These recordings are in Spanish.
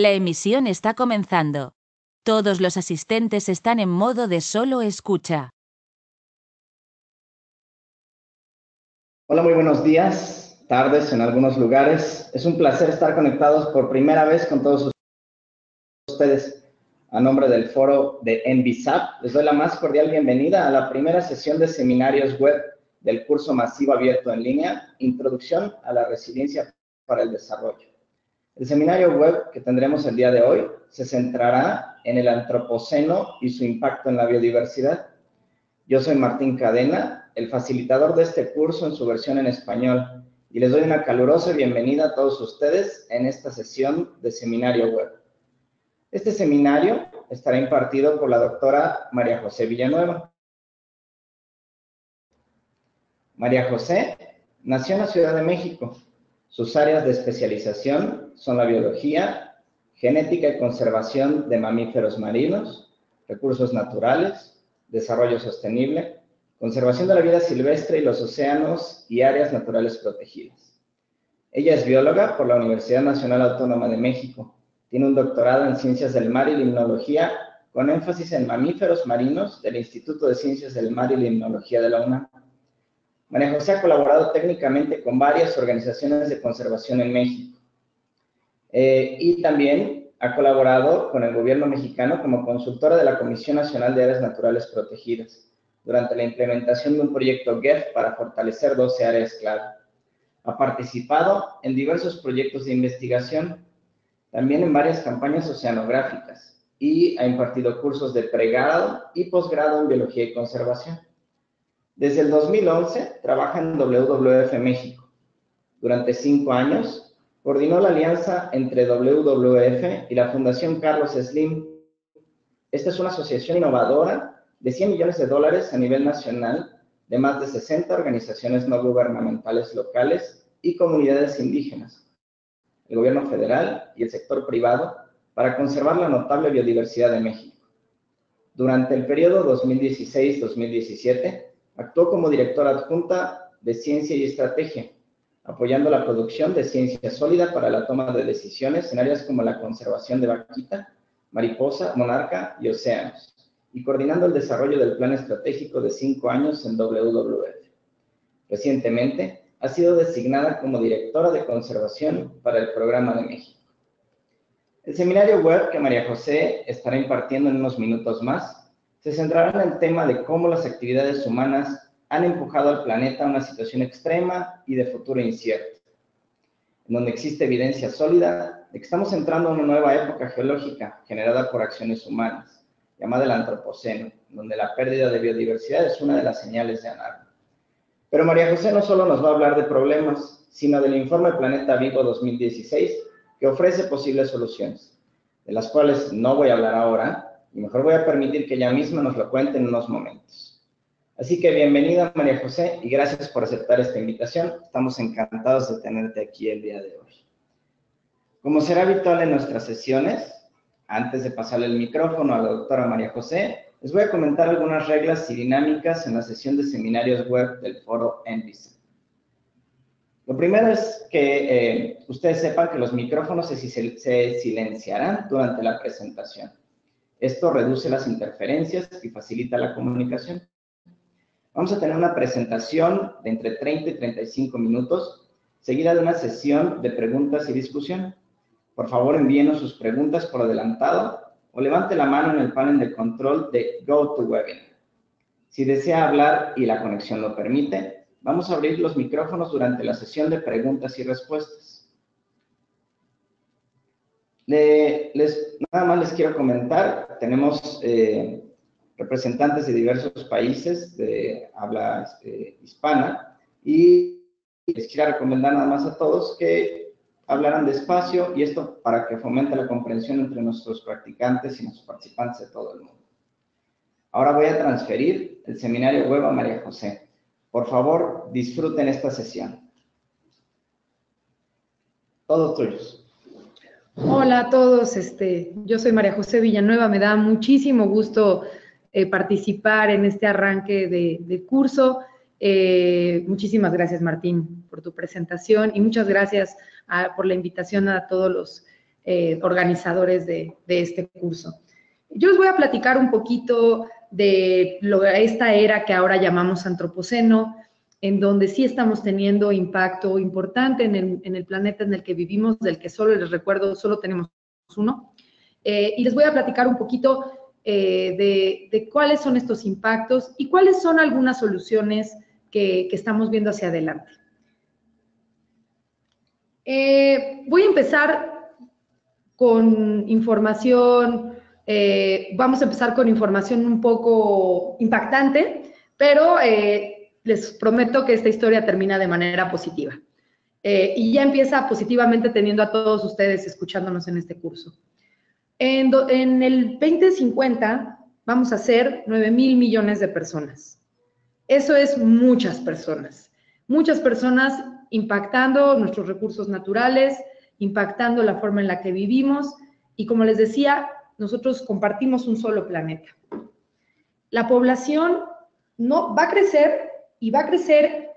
La emisión está comenzando. Todos los asistentes están en modo de solo escucha. Hola, muy buenos días, tardes en algunos lugares. Es un placer estar conectados por primera vez con todos ustedes. A nombre del foro de NBSAP, les doy la más cordial bienvenida a la primera sesión de seminarios web del curso masivo abierto en línea, Introducción a la Resiliencia para el Desarrollo. El seminario web que tendremos el día de hoy se centrará en el antropoceno y su impacto en la biodiversidad. Yo soy Martín Cadena, el facilitador de este curso en su versión en español, y les doy una calurosa bienvenida a todos ustedes en esta sesión de seminario web. Este seminario estará impartido por la doctora María José Villanueva. María José nació en la Ciudad de México. Sus áreas de especialización son la biología, genética y conservación de mamíferos marinos, recursos naturales, desarrollo sostenible, conservación de la vida silvestre y los océanos y áreas naturales protegidas. Ella es bióloga por la Universidad Nacional Autónoma de México. Tiene un doctorado en Ciencias del Mar y Limnología con énfasis en mamíferos marinos del Instituto de Ciencias del Mar y Limnología de la UNAM. María José ha colaborado técnicamente con varias organizaciones de conservación en México y también ha colaborado con el gobierno mexicano como consultora de la Comisión Nacional de Áreas Naturales Protegidas durante la implementación de un proyecto GEF para fortalecer 12 áreas clave. Ha participado en diversos proyectos de investigación, también en varias campañas oceanográficas y ha impartido cursos de pregrado y posgrado en biología y conservación. Desde el 2011 trabaja en WWF México. Durante 5 años coordinó la alianza entre WWF y la Fundación Carlos Slim. Esta es una asociación innovadora de $100 millones a nivel nacional de más de 60 organizaciones no gubernamentales locales y comunidades indígenas, el gobierno federal y el sector privado para conservar la notable biodiversidad de México. Durante el periodo 2016-2017, actuó como directora adjunta de Ciencia y Estrategia, apoyando la producción de ciencia sólida para la toma de decisiones en áreas como la conservación de vaquita, mariposa, monarca y océanos, y coordinando el desarrollo del plan estratégico de 5 años en WWF. Recientemente, ha sido designada como directora de conservación para el Programa de México. El seminario web que María José estará impartiendo en unos minutos más se centrará en el tema de cómo las actividades humanas han empujado al planeta a una situación extrema y de futuro incierto, en donde existe evidencia sólida de que estamos entrando a una nueva época geológica generada por acciones humanas, llamada el antropoceno, donde la pérdida de biodiversidad es una de las señales de alarma. Pero María José no solo nos va a hablar de problemas, sino del informe Planeta Vivo 2016, que ofrece posibles soluciones, de las cuales no voy a hablar ahora, y mejor voy a permitir que ella misma nos lo cuente en unos momentos. Así que bienvenida, María José, y gracias por aceptar esta invitación. Estamos encantados de tenerte aquí el día de hoy. Como será habitual en nuestras sesiones, antes de pasarle el micrófono a la doctora María José, les voy a comentar algunas reglas y dinámicas en la sesión de seminarios web del foro NBSAP. Lo primero es que ustedes sepan que los micrófonos se silenciarán durante la presentación. Esto reduce las interferencias y facilita la comunicación. Vamos a tener una presentación de entre 30 y 35 minutos, seguida de una sesión de preguntas y discusión. Por favor, envíenos sus preguntas por adelantado o levante la mano en el panel de control de GoToWebinar. Si desea hablar y la conexión lo permite, vamos a abrir los micrófonos durante la sesión de preguntas y respuestas. Nada más les quiero comentar, tenemos representantes de diversos países de habla hispana y les quiero recomendar nada más a todos que hablaran despacio y esto para que fomente la comprensión entre nuestros practicantes y nuestros participantes de todo el mundo. Ahora voy a transferir el seminario web a María José. Por favor, disfruten esta sesión. Todos tuyos. Hola a todos, yo soy María José Villanueva, me da muchísimo gusto participar en este arranque de curso. Muchísimas gracias, Martín, por tu presentación y muchas gracias por la invitación a todos los organizadores de este curso. Yo les voy a platicar un poquito de esta era que ahora llamamos antropoceno, en donde sí estamos teniendo impacto importante en el planeta en el que vivimos, del que solo les recuerdo, solo tenemos uno. Y les voy a platicar un poquito de cuáles son estos impactos y cuáles son algunas soluciones que estamos viendo hacia adelante. Voy a empezar con información, vamos a empezar con información un poco impactante, pero les prometo que esta historia termina de manera positiva. Y ya empieza positivamente teniendo a todos ustedes escuchándonos en este curso. En el 2050 vamos a ser 9,000 millones de personas. Eso es muchas personas impactando nuestros recursos naturales, impactando la forma en la que vivimos y, como les decía, nosotros compartimos un solo planeta. La población no va a crecer y va a crecer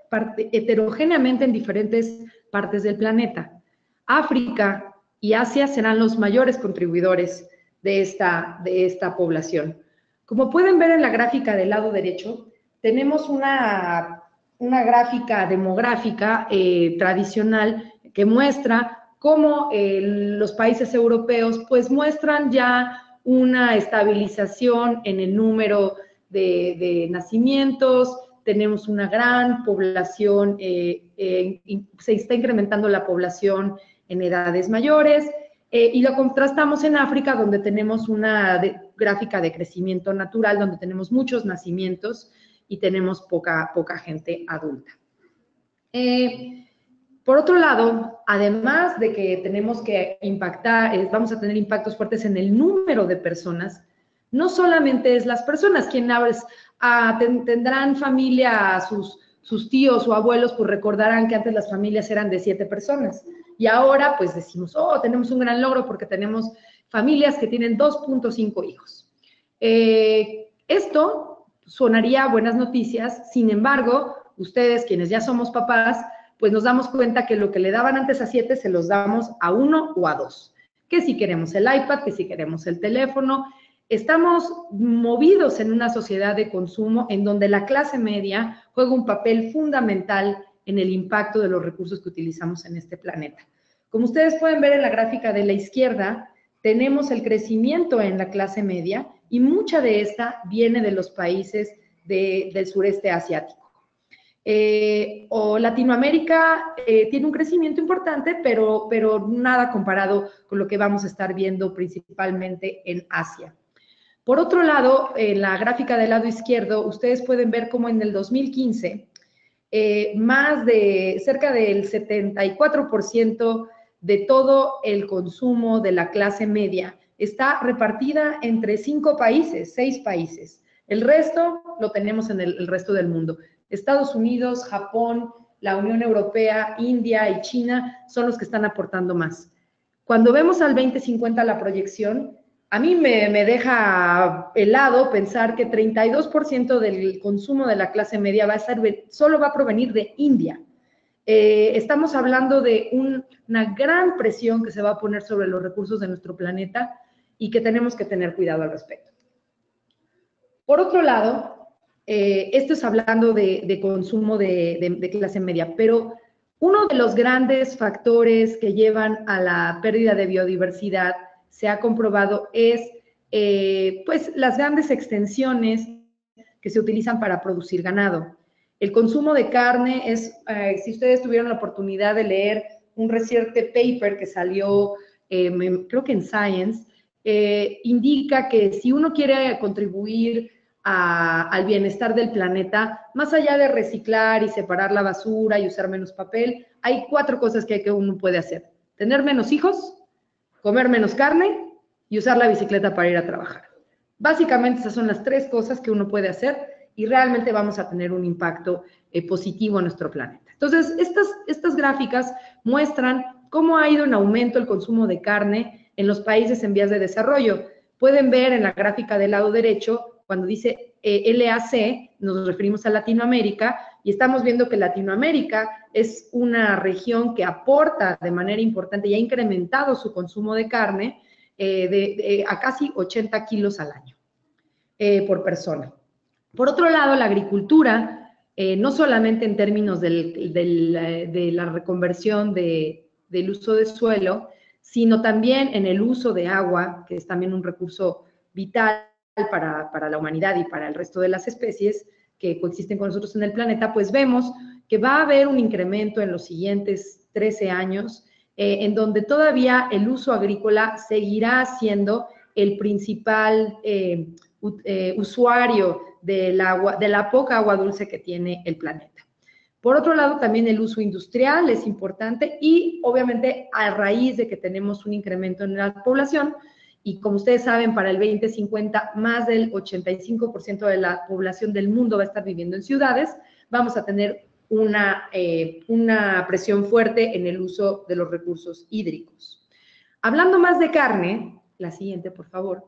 heterogéneamente en diferentes partes del planeta. África y Asia serán los mayores contribuidores de esta población. Como pueden ver en la gráfica del lado derecho, tenemos una gráfica demográfica tradicional que muestra cómo los países europeos pues muestran ya una estabilización en el número de nacimientos, tenemos una gran población, se está incrementando la población en edades mayores, y lo contrastamos en África, donde tenemos una gráfica de crecimiento natural, donde tenemos muchos nacimientos y tenemos poca gente adulta. Por otro lado, además de que tenemos que impactar, vamos a tener impactos fuertes en el número de personas, no solamente es las personas, quienes tendrán familia, sus tíos o abuelos, pues recordarán que antes las familias eran de 7 personas. Y ahora, pues decimos, oh, tenemos un gran logro porque tenemos familias que tienen 2.5 hijos. Esto sonaría buenas noticias, sin embargo, ustedes, quienes ya somos papás, pues nos damos cuenta que lo que le daban antes a 7 se los damos a 1 o a 2. Que si queremos el iPad, que si queremos el teléfono. Estamos movidos en una sociedad de consumo en donde la clase media juega un papel fundamental en el impacto de los recursos que utilizamos en este planeta. Como ustedes pueden ver en la gráfica de la izquierda, tenemos el crecimiento en la clase media y mucha de esta viene de los países del sureste asiático. O Latinoamérica tiene un crecimiento importante, pero nada comparado con lo que vamos a estar viendo principalmente en Asia. Por otro lado, en la gráfica del lado izquierdo, ustedes pueden ver cómo en el 2015, cerca del 74% de todo el consumo de la clase media está repartida entre 5 países, 6 países. El resto lo tenemos en el resto del mundo. Estados Unidos, Japón, la Unión Europea, India y China son los que están aportando más. Cuando vemos al 2050 la proyección, a mí me deja helado pensar que 32% del consumo de la clase media solo va a provenir de India. Estamos hablando de una gran presión que se va a poner sobre los recursos de nuestro planeta y que tenemos que tener cuidado al respecto. Por otro lado, esto es hablando de consumo de clase media, pero uno de los grandes factores que llevan a la pérdida de biodiversidad se ha comprobado es pues las grandes extensiones que se utilizan para producir ganado. El consumo de carne es, si ustedes tuvieron la oportunidad de leer un reciente paper que salió, creo que en Science, indica que si uno quiere contribuir al bienestar del planeta, más allá de reciclar y separar la basura y usar menos papel, hay 4 cosas que uno puede hacer. Tener menos hijos, comer menos carne y usar la bicicleta para ir a trabajar. Básicamente esas son las 3 cosas que uno puede hacer y realmente vamos a tener un impacto positivo en nuestro planeta. Entonces, estas gráficas muestran cómo ha ido en aumento el consumo de carne en los países en vías de desarrollo. Pueden ver en la gráfica del lado derecho, cuando dice LAC, nos referimos a Latinoamérica, y estamos viendo que Latinoamérica es una región que aporta de manera importante y ha incrementado su consumo de carne a casi 80 kilos al año por persona. Por otro lado, la agricultura, no solamente en términos de la reconversión del uso de suelo, sino también en el uso de agua, que es también un recurso vital para la humanidad y para el resto de las especies que coexisten con nosotros en el planeta, pues vemos que va a haber un incremento en los siguientes 13 años, en donde todavía el uso agrícola seguirá siendo el principal usuario del agua, de la poca agua dulce que tiene el planeta. Por otro lado, también el uso industrial es importante y obviamente a raíz de que tenemos un incremento en la población, y como ustedes saben, para el 2050 más del 85% de la población del mundo va a estar viviendo en ciudades, vamos a tener una presión fuerte en el uso de los recursos hídricos. Hablando más de carne, la siguiente, por favor,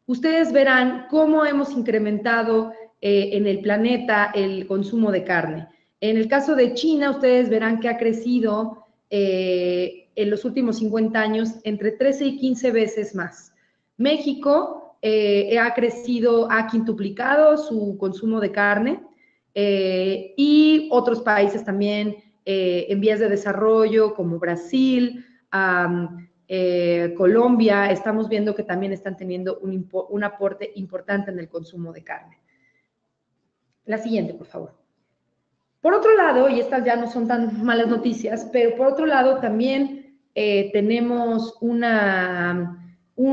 ustedes verán cómo hemos incrementado en el planeta el consumo de carne. En el caso de China, ustedes verán que ha crecido en los últimos 50 años entre 13 y 15 veces más. México ha crecido, ha quintuplicado su consumo de carne y otros países también en vías de desarrollo como Brasil, Colombia, estamos viendo que también están teniendo un aporte importante en el consumo de carne. La siguiente, por favor. Por otro lado, y estas ya no son tan malas noticias, pero por otro lado también tenemos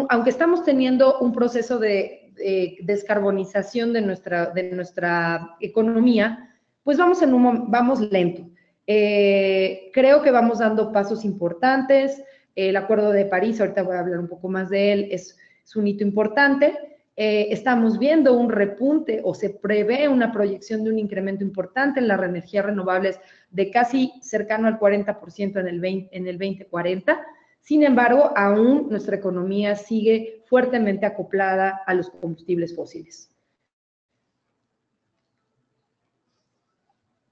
aunque estamos teniendo un proceso de descarbonización de nuestra economía, pues vamos lento. Creo que vamos dando pasos importantes. El Acuerdo de París, ahorita voy a hablar un poco más de él, es un hito importante. Estamos viendo un repunte o se prevé una proyección de un incremento importante en las energías renovables de casi cercano al 40% en el 2040. Sin embargo, aún nuestra economía sigue fuertemente acoplada a los combustibles fósiles.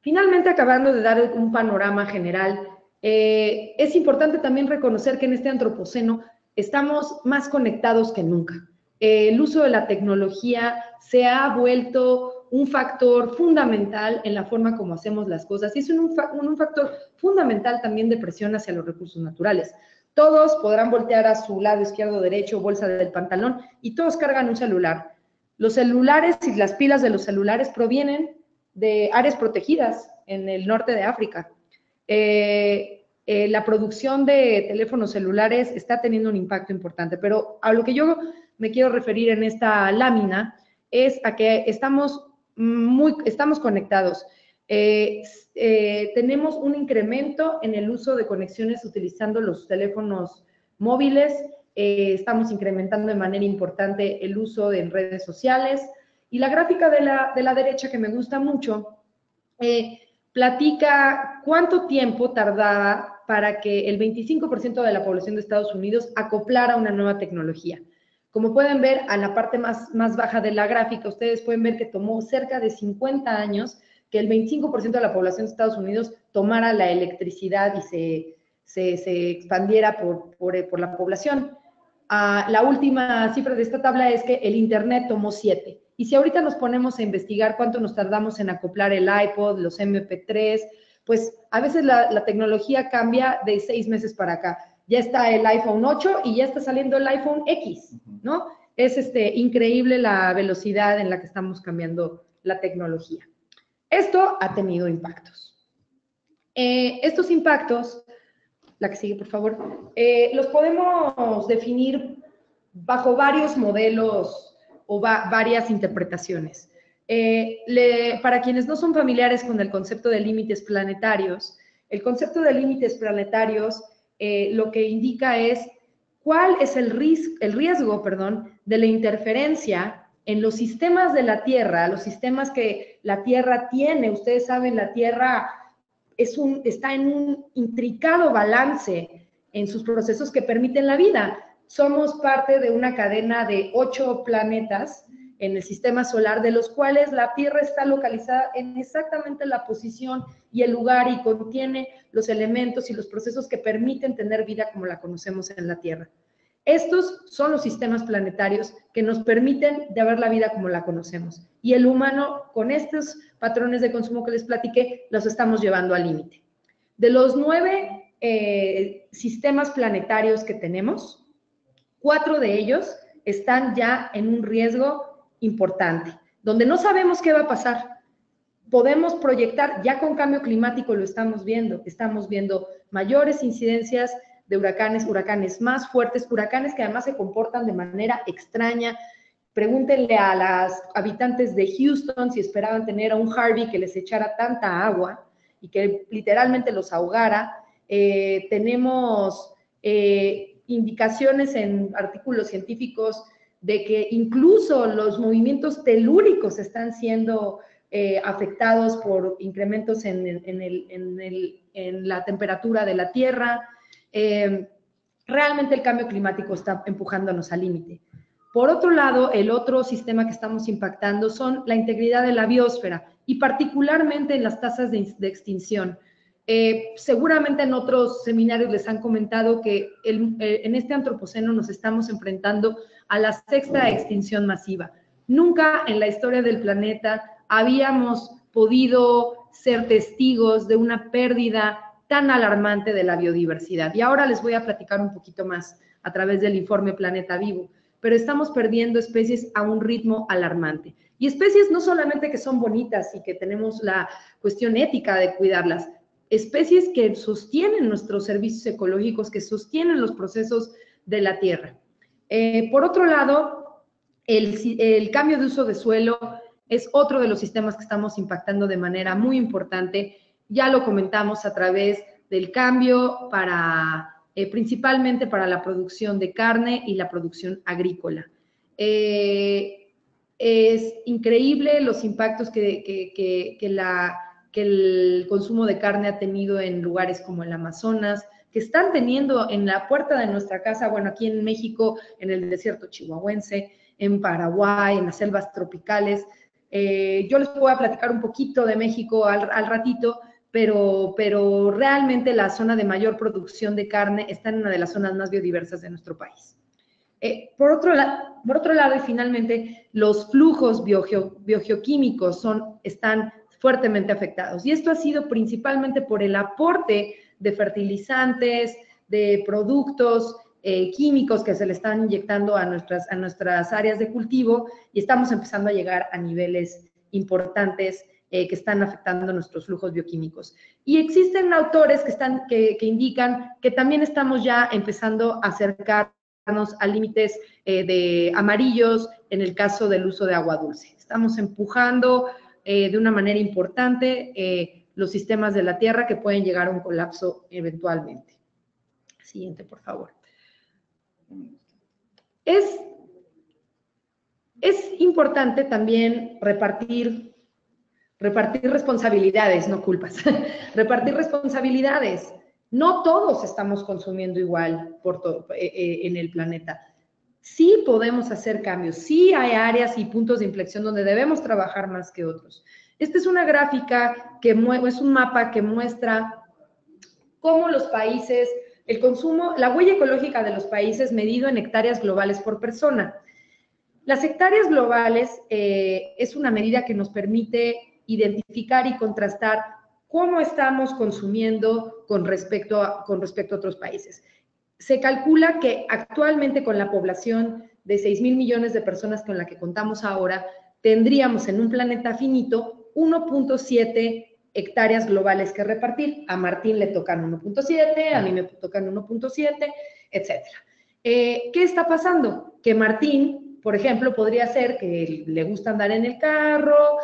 Finalmente, acabando de dar un panorama general, es importante también reconocer que en este antropoceno estamos más conectados que nunca. El uso de la tecnología se ha vuelto un factor fundamental en la forma como hacemos las cosas y es un factor fundamental también de presión hacia los recursos naturales. Todos podrán voltear a su lado izquierdo o derecho, bolsa del pantalón, y todos cargan un celular. Los celulares y las pilas de los celulares provienen de áreas protegidas en el norte de África. La producción de teléfonos celulares está teniendo un impacto importante, pero a lo que yo me quiero referir en esta lámina es a que estamos conectados. Tenemos un incremento en el uso de conexiones utilizando los teléfonos móviles, estamos incrementando de manera importante el uso en redes sociales, y la gráfica de la derecha, que me gusta mucho, platica cuánto tiempo tardaba para que el 25% de la población de Estados Unidos acoplara una nueva tecnología. Como pueden ver, a la parte más baja de la gráfica, ustedes pueden ver que tomó cerca de 50 años que el 25% de la población de Estados Unidos tomara la electricidad y se expandiera por la población. La última cifra de esta tabla es que el Internet tomó 7. Y si ahorita nos ponemos a investigar cuánto nos tardamos en acoplar el iPod, los MP3, pues a veces la tecnología cambia de 6 meses para acá. Ya está el iPhone 8 y ya está saliendo el iPhone X, ¿no? Es increíble la velocidad en la que estamos cambiando la tecnología. Esto ha tenido impactos. Estos impactos, la que sigue, por favor, los podemos definir bajo varios modelos o varias interpretaciones. Para quienes no son familiares con el concepto de límites planetarios, el concepto de límites planetarios lo que indica es cuál es el riesgo de la interferencia en los sistemas de la Tierra, los sistemas que la Tierra tiene. Ustedes saben, la Tierra está en un intricado balance en sus procesos que permiten la vida. Somos parte de una cadena de 8 planetas en el sistema solar, de los cuales la Tierra está localizada en exactamente la posición y el lugar y contiene los elementos y los procesos que permiten tener vida como la conocemos en la Tierra. Estos son los sistemas planetarios que nos permiten de ver la vida como la conocemos. Y el humano, con estos patrones de consumo que les platiqué, los estamos llevando al límite. De los 9 sistemas planetarios que tenemos, 4 de ellos están ya en un riesgo importante, donde no sabemos qué va a pasar. Podemos proyectar, ya con cambio climático lo estamos viendo mayores incidencias de huracanes más fuertes, huracanes que además se comportan de manera extraña. Pregúntenle a las habitantes de Houston si esperaban tener a un Harvey que les echara tanta agua y que literalmente los ahogara. Tenemos indicaciones en artículos científicos de que incluso los movimientos telúricos están siendo afectados por incrementos en la temperatura de la Tierra. Realmente el cambio climático está empujándonos al límite. Por otro lado, el otro sistema que estamos impactando son la integridad de la biosfera y particularmente en las tasas de extinción. Seguramente en otros seminarios les han comentado que en este antropoceno nos estamos enfrentando a la 6ª extinción masiva. Nunca en la historia del planeta habíamos podido ser testigos de una pérdida tan alarmante de la biodiversidad. Y ahora les voy a platicar un poquito más a través del informe Planeta Vivo, pero estamos perdiendo especies a un ritmo alarmante. Y especies no solamente que son bonitas y que tenemos la cuestión ética de cuidarlas, especies que sostienen nuestros servicios ecológicos, que sostienen los procesos de la Tierra. Por otro lado, el cambio de uso de suelo es otro de los sistemas que estamos impactando de manera muy importante. Ya lo comentamos a través del cambio principalmente para la producción de carne y la producción agrícola. Es increíble los impactos que el consumo de carne ha tenido en lugares como el Amazonas, que están teniendo en la puerta de nuestra casa, bueno, aquí en México, en el desierto chihuahuense, en Paraguay, en las selvas tropicales. Yo les voy a platicar un poquito de México al ratito, pero realmente la zona de mayor producción de carne está en una de las zonas más biodiversas de nuestro país. Por otro lado, y finalmente, los flujos biogeoquímicos están fuertemente afectados. Y esto ha sido principalmente por el aporte de fertilizantes, de productos químicos que se le están inyectando a nuestras áreas de cultivo, y estamos empezando a llegar a niveles importantes que están afectando nuestros flujos bioquímicos. Y existen autores que indican que también estamos ya empezando a acercarnos a límites de amarillos en el caso del uso de agua dulce. Estamos empujando de una manera importante los sistemas de la Tierra que pueden llegar a un colapso eventualmente. Siguiente, por favor. Es importante también repartir responsabilidades, no culpas. Repartir responsabilidades. No todos estamos consumiendo igual en el planeta. Sí podemos hacer cambios, sí hay áreas y puntos de inflexión donde debemos trabajar más que otros. Esta es una gráfica es un mapa que muestra cómo los países, el consumo, la huella ecológica de los países medido en hectáreas globales por persona. Las hectáreas globales es una medida que nos permite identificar y contrastar cómo estamos consumiendo con respecto a otros países. Se calcula que actualmente con la población de 6,000 millones de personas con la que contamos ahora, tendríamos en un planeta finito 1.7 hectáreas globales que repartir. A Martín le tocan 1.7, a mí me tocan 1.7, etcétera. ¿Qué está pasando? Que Martín, por ejemplo, podría ser que le gusta andar en el carro,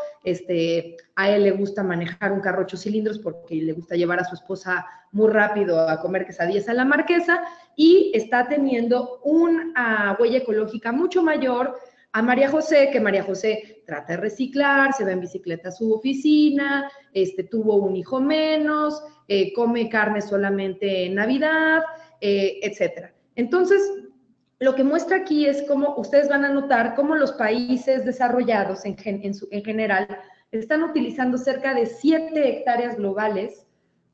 a él le gusta manejar un carro 8 cilindros porque le gusta llevar a su esposa muy rápido a comer quesadillas a la Marquesa, y está teniendo una huella ecológica mucho mayor a María José, que María José trata de reciclar, se va en bicicleta a su oficina, tuvo un hijo menos, come carne solamente en Navidad, etcétera. Entonces, lo que muestra aquí es cómo ustedes van a notar cómo los países desarrollados en general están utilizando cerca de 7 hectáreas globales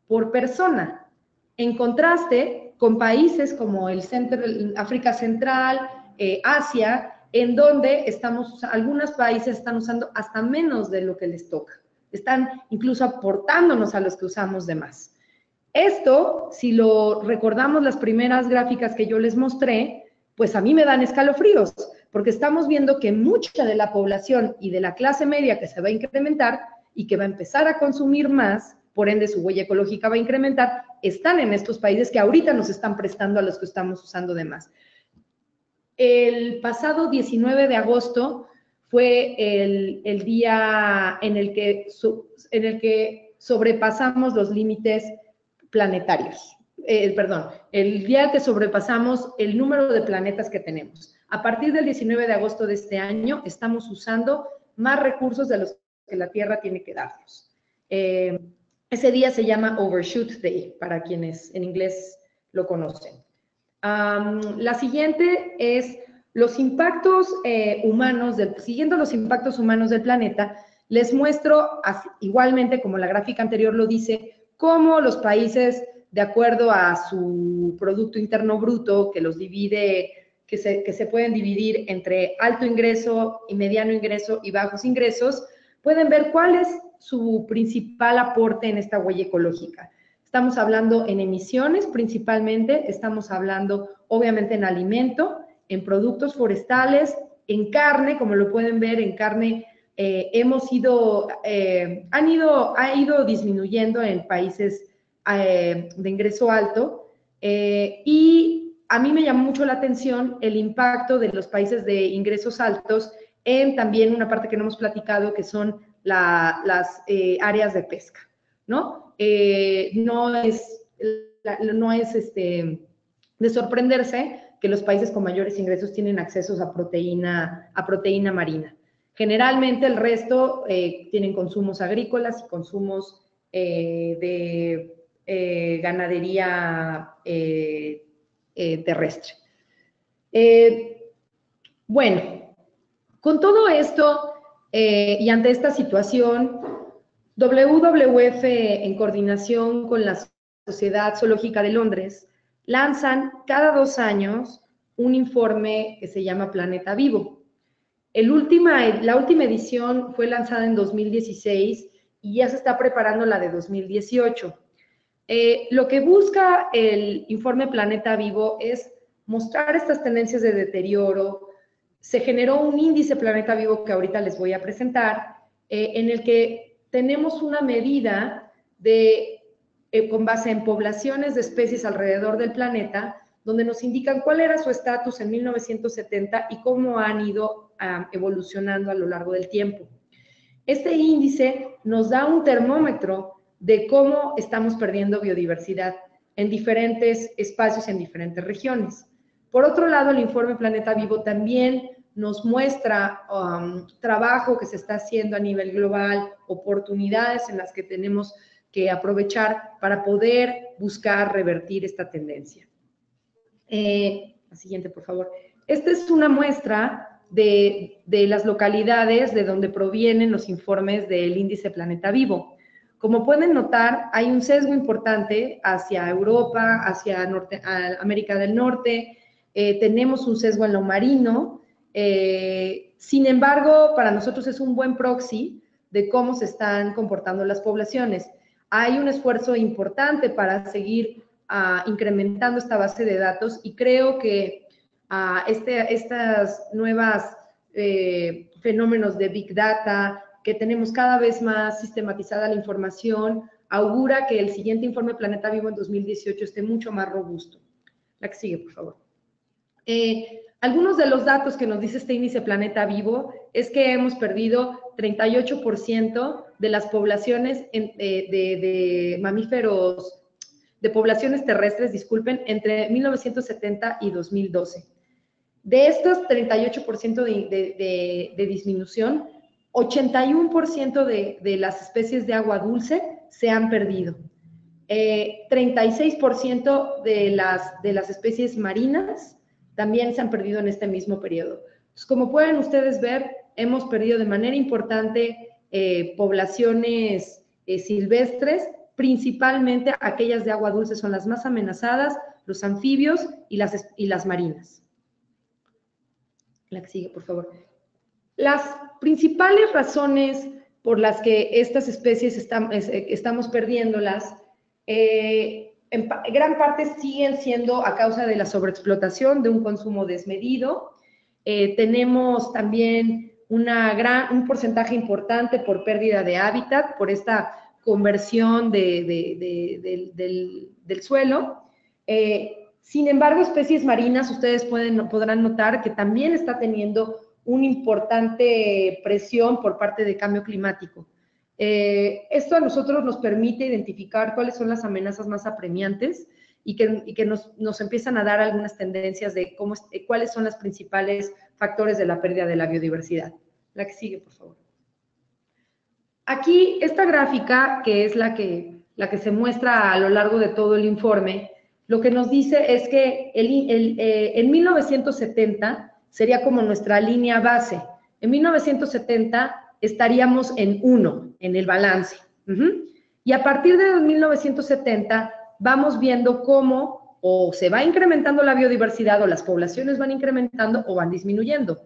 por persona. En contraste con países como el África Central, Asia, en donde algunos países están usando hasta menos de lo que les toca. Están incluso aportándonos a los que usamos de más. Esto, si lo recordamos las primeras gráficas que yo les mostré, pues a mí me dan escalofríos, porque estamos viendo que mucha de la población y de la clase media que se va a incrementar y que va a empezar a consumir más, por ende su huella ecológica va a incrementar, están en estos países que ahorita nos están prestando a los que estamos usando de más. El pasado 19 de agosto fue el día en el que sobrepasamos los límites planetarios. El día que sobrepasamos el número de planetas que tenemos. A partir del 19 de agosto de este año, estamos usando más recursos de los que la Tierra tiene que darnos. Ese día se llama Overshoot Day, para quienes en inglés lo conocen. La siguiente es los impactos humanos, siguiendo los impactos humanos del planeta, les muestro, igualmente como la gráfica anterior lo dice, cómo los países, de acuerdo a su Producto Interno Bruto, que los divide, que se pueden dividir entre alto ingreso y mediano ingreso y bajos ingresos, pueden ver cuál es su principal aporte en esta huella ecológica. Estamos hablando en emisiones principalmente, estamos hablando obviamente en alimento, en productos forestales, en carne, como lo pueden ver, en carne ha ido disminuyendo en países de ingreso alto y a mí me llamó mucho la atención el impacto de los países de ingresos altos en también una parte que no hemos platicado, que son las áreas de pesca, ¿no? No es de sorprenderse que los países con mayores ingresos tienen acceso a proteína marina. Generalmente el resto tienen consumos agrícolas y consumos de ganadería terrestre. Bueno, con todo esto y ante esta situación, WWF, en coordinación con la Sociedad Zoológica de Londres, lanzan cada 2 años un informe que se llama Planeta Vivo. La última edición fue lanzada en 2016 y ya se está preparando la de 2018. Lo que busca el informe Planeta Vivo es mostrar estas tendencias de deterioro. Se generó un índice Planeta Vivo que ahorita les voy a presentar, en el que tenemos una medida con base en poblaciones de especies alrededor del planeta, donde nos indican cuál era su estatus en 1970 y cómo han ido evolucionando a lo largo del tiempo. Este índice nos da un termómetro de cómo estamos perdiendo biodiversidad en diferentes espacios, en diferentes regiones. Por otro lado, el informe Planeta Vivo también nos muestra trabajo que se está haciendo a nivel global, oportunidades en las que tenemos que aprovechar para poder buscar revertir esta tendencia. La siguiente, por favor. Esta es una muestra de las localidades de donde provienen los informes del índice Planeta Vivo. Como pueden notar, hay un sesgo importante hacia Europa, hacia América del Norte, tenemos un sesgo en lo marino, sin embargo, para nosotros es un buen proxy de cómo se están comportando las poblaciones. Hay un esfuerzo importante para seguir incrementando esta base de datos y creo que estas nuevas fenómenos de Big Data, que tenemos cada vez más sistematizada la información, augura que el siguiente informe Planeta Vivo en 2018 esté mucho más robusto. La que sigue, por favor. Algunos de los datos que nos dice este índice Planeta Vivo es que hemos perdido 38% de las poblaciones de mamíferos, de poblaciones terrestres, disculpen, entre 1970 y 2012. De estos 38% de disminución, 81% de las especies de agua dulce se han perdido. 36% de las especies marinas también se han perdido en este mismo periodo. Pues como pueden ustedes ver, hemos perdido de manera importante poblaciones silvestres, principalmente aquellas de agua dulce son las más amenazadas, los anfibios y las marinas. La que sigue, por favor. Las principales razones por las que estas especies estamos perdiéndolas, en gran parte siguen siendo a causa de la sobreexplotación, de un consumo desmedido. Tenemos también un porcentaje importante por pérdida de hábitat, por esta conversión del suelo. Sin embargo, especies marinas, ustedes podrán notar que también está teniendo una importante presión por parte del cambio climático. Esto a nosotros nos permite identificar cuáles son las amenazas más apremiantes y que nos empiezan a dar algunas tendencias de cuáles son los principales factores de la pérdida de la biodiversidad. La que sigue, por favor. Aquí, esta gráfica, que es la que se muestra a lo largo de todo el informe, lo que nos dice es que en 1970 sería como nuestra línea base. En 1970 estaríamos en 1, en el balance. Y a partir de 1970 vamos viendo cómo o se va incrementando la biodiversidad o las poblaciones van incrementando o van disminuyendo.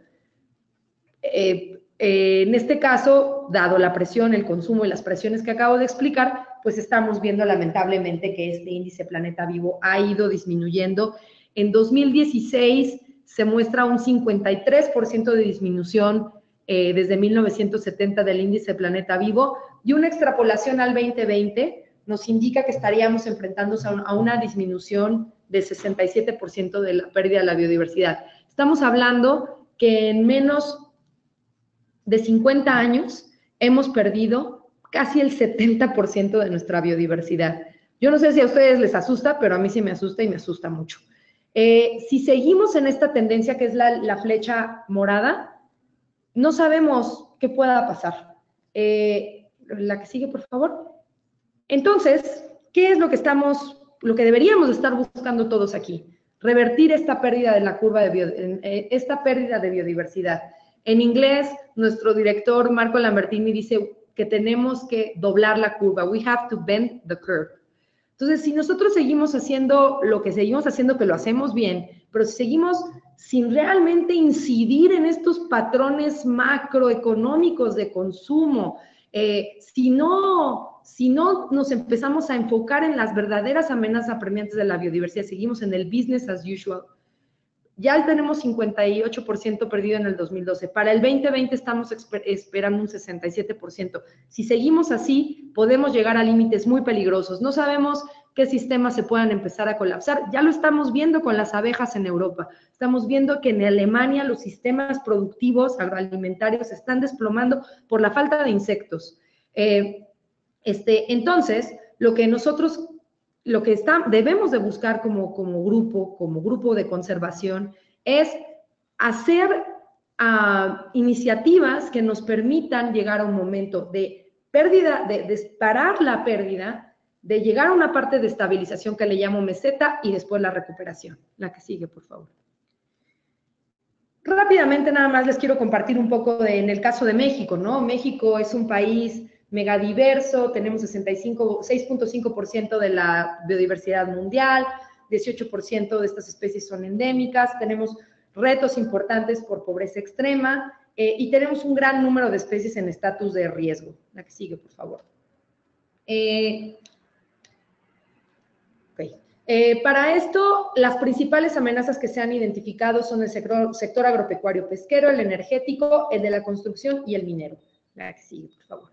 En este caso, dado la presión, el consumo y las presiones que acabo de explicar, pues estamos viendo lamentablemente que este índice Planeta Vivo ha ido disminuyendo. En 2016 se muestra un 53% de disminución desde 1970 del índice Planeta Vivo, y una extrapolación al 2020 nos indica que estaríamos enfrentándose a una disminución del 67% de la pérdida de la biodiversidad. Estamos hablando que en menos de 50 años hemos perdido casi el 70% de nuestra biodiversidad. Yo no sé si a ustedes les asusta, pero a mí sí me asusta y me asusta mucho. Si seguimos en esta tendencia que es la flecha morada, no sabemos qué pueda pasar. La que sigue, por favor. Entonces, ¿qué es lo que deberíamos estar buscando todos aquí? Revertir esta pérdida de la curva esta pérdida de biodiversidad. En inglés, nuestro director Marco Lambertini dice que tenemos que doblar la curva. We have to bend the curve. Entonces, si nosotros seguimos haciendo lo que seguimos haciendo, que lo hacemos bien, pero si seguimos sin realmente incidir en estos patrones macroeconómicos de consumo, si no nos empezamos a enfocar en las verdaderas amenazas apremiantes de la biodiversidad, seguimos en el business as usual, ya tenemos 58% perdido en el 2012. Para el 2020 estamos esperando un 67%. Si seguimos así, podemos llegar a límites muy peligrosos. No sabemos qué sistemas se puedan empezar a colapsar. Ya lo estamos viendo con las abejas en Europa. Estamos viendo que en Alemania los sistemas productivos agroalimentarios se están desplomando por la falta de insectos. Entonces, lo que debemos de buscar como grupo de conservación, es hacer iniciativas que nos permitan llegar a un momento de pérdida, de parar la pérdida, de llegar a una parte de estabilización que le llamo meseta y después la recuperación. La que sigue, por favor. Rápidamente nada más les quiero compartir un poco en el caso de México, ¿no? México es un país megadiverso, tenemos 6.5% de la biodiversidad mundial, 18% de estas especies son endémicas, tenemos retos importantes por pobreza extrema y tenemos un gran número de especies en estatus de riesgo. La que sigue, por favor. Para esto, las principales amenazas que se han identificado son el sector agropecuario pesquero, el energético, el de la construcción y el minero. La que sigue, por favor.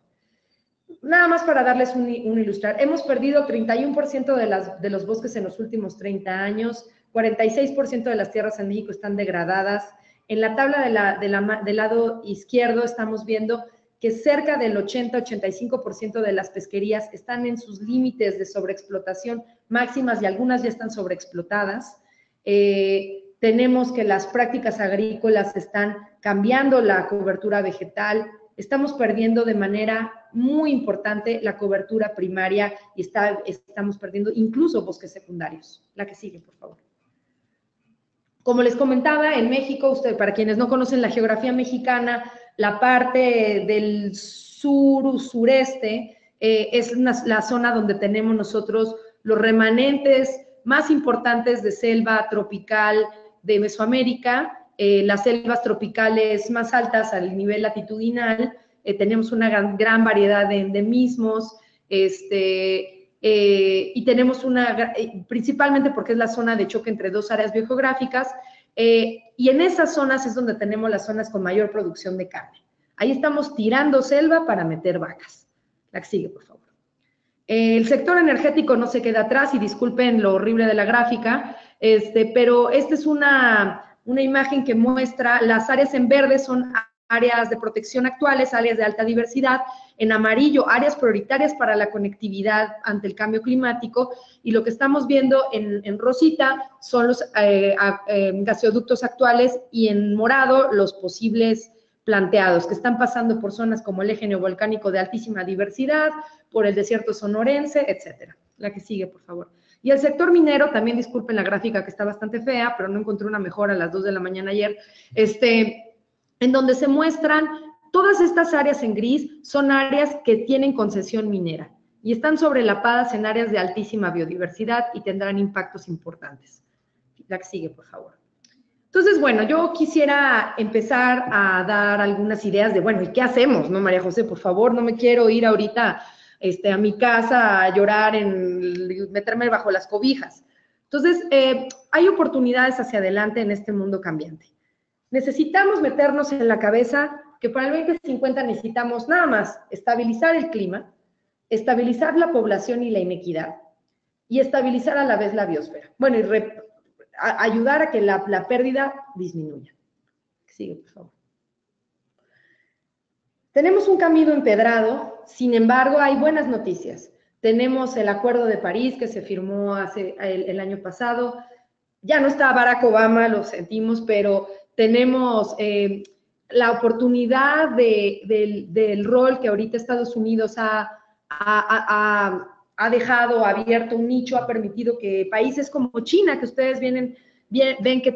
Nada más para darles un ilustrar. Hemos perdido 31% de los bosques en los últimos 30 años, 46% de las tierras en México están degradadas. En la tabla del lado izquierdo estamos viendo que cerca del 80-85% de las pesquerías están en sus límites de sobreexplotación máximas y algunas ya están sobreexplotadas. Tenemos que las prácticas agrícolas están cambiando la cobertura vegetal, estamos perdiendo de manera muy importante la cobertura primaria y estamos perdiendo incluso bosques secundarios. La que sigue, por favor. Como les comentaba, en México, para quienes no conocen la geografía mexicana, la parte del sureste es la zona donde tenemos nosotros los remanentes más importantes de selva tropical de Mesoamérica, las selvas tropicales más altas al nivel latitudinal, tenemos una gran variedad de endemismos, y tenemos principalmente porque es la zona de choque entre dos áreas biogeográficas, y en esas zonas es donde tenemos las zonas con mayor producción de carne. Ahí estamos tirando selva para meter vacas. La que sigue, por favor. El sector energético no se queda atrás, y disculpen lo horrible de la gráfica, pero esta es una imagen que muestra las áreas en verde, son áreas de protección actuales, áreas de alta diversidad, en amarillo, áreas prioritarias para la conectividad ante el cambio climático, y lo que estamos viendo en rosita son los gasoductos actuales, y en morado los posibles planteados, que están pasando por zonas como el eje neovolcánico de altísima diversidad, por el desierto sonorense, etcétera. La que sigue, por favor. Y el sector minero, también disculpen la gráfica que está bastante fea, pero no encontré una mejor a las 2 de la mañana ayer, en donde se muestran todas estas áreas en gris, son áreas que tienen concesión minera y están sobrelapadas en áreas de altísima biodiversidad y tendrán impactos importantes. La que sigue, por favor. Entonces, bueno, yo quisiera empezar a dar algunas ideas de, bueno, ¿y qué hacemos, no, María José? Por favor, no me quiero ir ahorita a mi casa a llorar, meterme bajo las cobijas. Entonces, hay oportunidades hacia adelante en este mundo cambiante. Necesitamos meternos en la cabeza que para el 2050 necesitamos nada más estabilizar el clima, estabilizar la población y la inequidad, y estabilizar a la vez la biosfera. Bueno, y ayudar a que la pérdida disminuya. Sigue, por favor. Tenemos un camino empedrado, sin embargo, hay buenas noticias. Tenemos el Acuerdo de París que se firmó el año pasado. Ya no está Barack Obama, lo sentimos, pero tenemos la oportunidad del rol que ahorita Estados Unidos ha dejado abierto un nicho, ha permitido que países como China, que ustedes ven que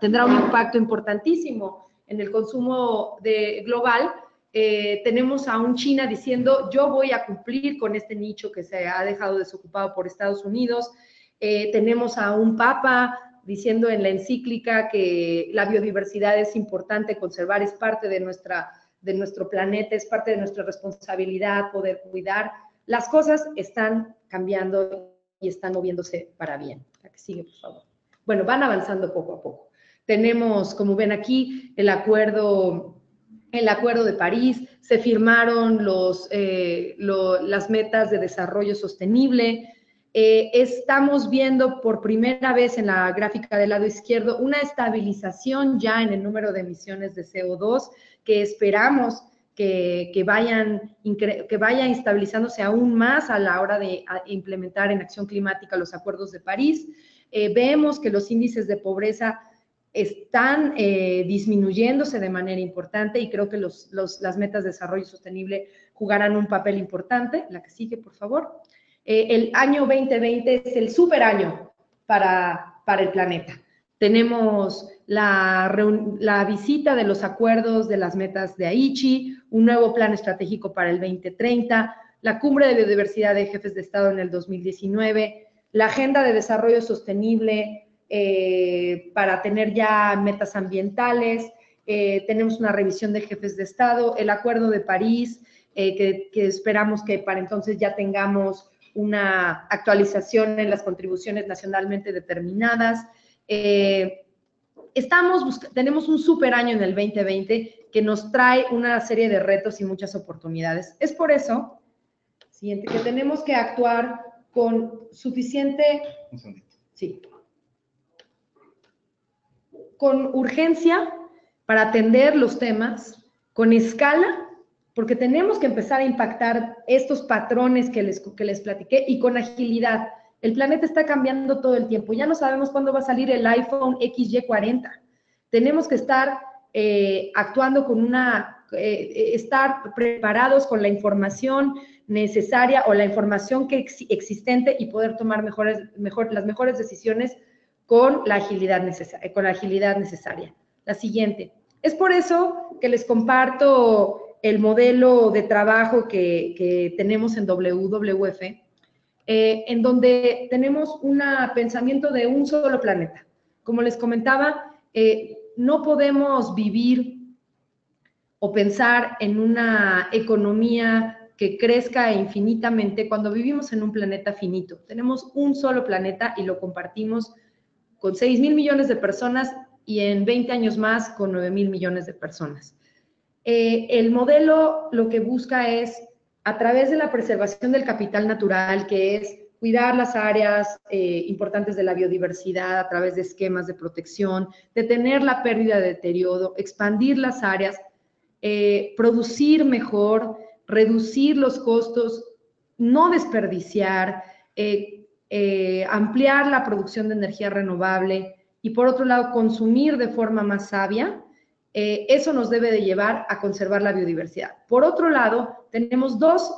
tendrá un impacto importantísimo en el consumo global, tenemos a un China diciendo, yo voy a cumplir con este nicho que se ha dejado desocupado por Estados Unidos. Tenemos a un Papa diciendo en la encíclica que la biodiversidad es importante conservar, es parte de nuestro planeta, es parte de nuestra responsabilidad poder cuidar. Las cosas están cambiando y están moviéndose para bien. La que sigue, por favor. Bueno, van avanzando poco a poco. Tenemos, como ven aquí, el acuerdo de París, se firmaron las metas de desarrollo sostenible. Estamos viendo por primera vez en la gráfica del lado izquierdo una estabilización ya en el número de emisiones de CO2 que esperamos que vaya estabilizándose aún más a la hora de implementar en acción climática los acuerdos de París. Vemos que los índices de pobreza están disminuyéndose de manera importante, y creo que las metas de desarrollo sostenible jugarán un papel importante. La que sigue, por favor. El año 2020 es el super año para el planeta. Tenemos la visita de los acuerdos de las metas de Aichi, un nuevo plan estratégico para el 2030, la cumbre de biodiversidad de jefes de Estado en el 2019, la agenda de desarrollo sostenible para tener ya metas ambientales, tenemos una revisión de jefes de Estado, el Acuerdo de París, que esperamos que para entonces ya tengamos una actualización en las contribuciones nacionalmente determinadas. Tenemos un super año en el 2020 que nos trae una serie de retos y muchas oportunidades. Es por eso, siguiente, que tenemos que actuar con suficiente... Sí. Con urgencia para atender los temas, con escala, porque tenemos que empezar a impactar estos patrones que les platiqué, y con agilidad. El planeta está cambiando todo el tiempo. Ya no sabemos cuándo va a salir el iPhone XY40. Tenemos que estar actuando estar preparados con la información necesaria o la información existente, y poder tomar las mejores decisiones con la agilidad necesaria. La siguiente. Es por eso que les comparto el modelo de trabajo que tenemos en WWF, en donde tenemos un pensamiento de un solo planeta. Como les comentaba, no podemos vivir o pensar en una economía que crezca infinitamente cuando vivimos en un planeta finito. Tenemos un solo planeta y lo compartimos con 6,000 millones de personas y en 20 años más con 9,000 millones de personas. El modelo lo que busca es, a través de la preservación del capital natural, que es cuidar las áreas importantes de la biodiversidad a través de esquemas de protección, detener la pérdida de deterioro, expandir las áreas, producir mejor, reducir los costos, no desperdiciar, ampliar la producción de energía renovable y, por otro lado, consumir de forma más sabia. Eso nos debe de llevar a conservar la biodiversidad. Por otro lado, tenemos dos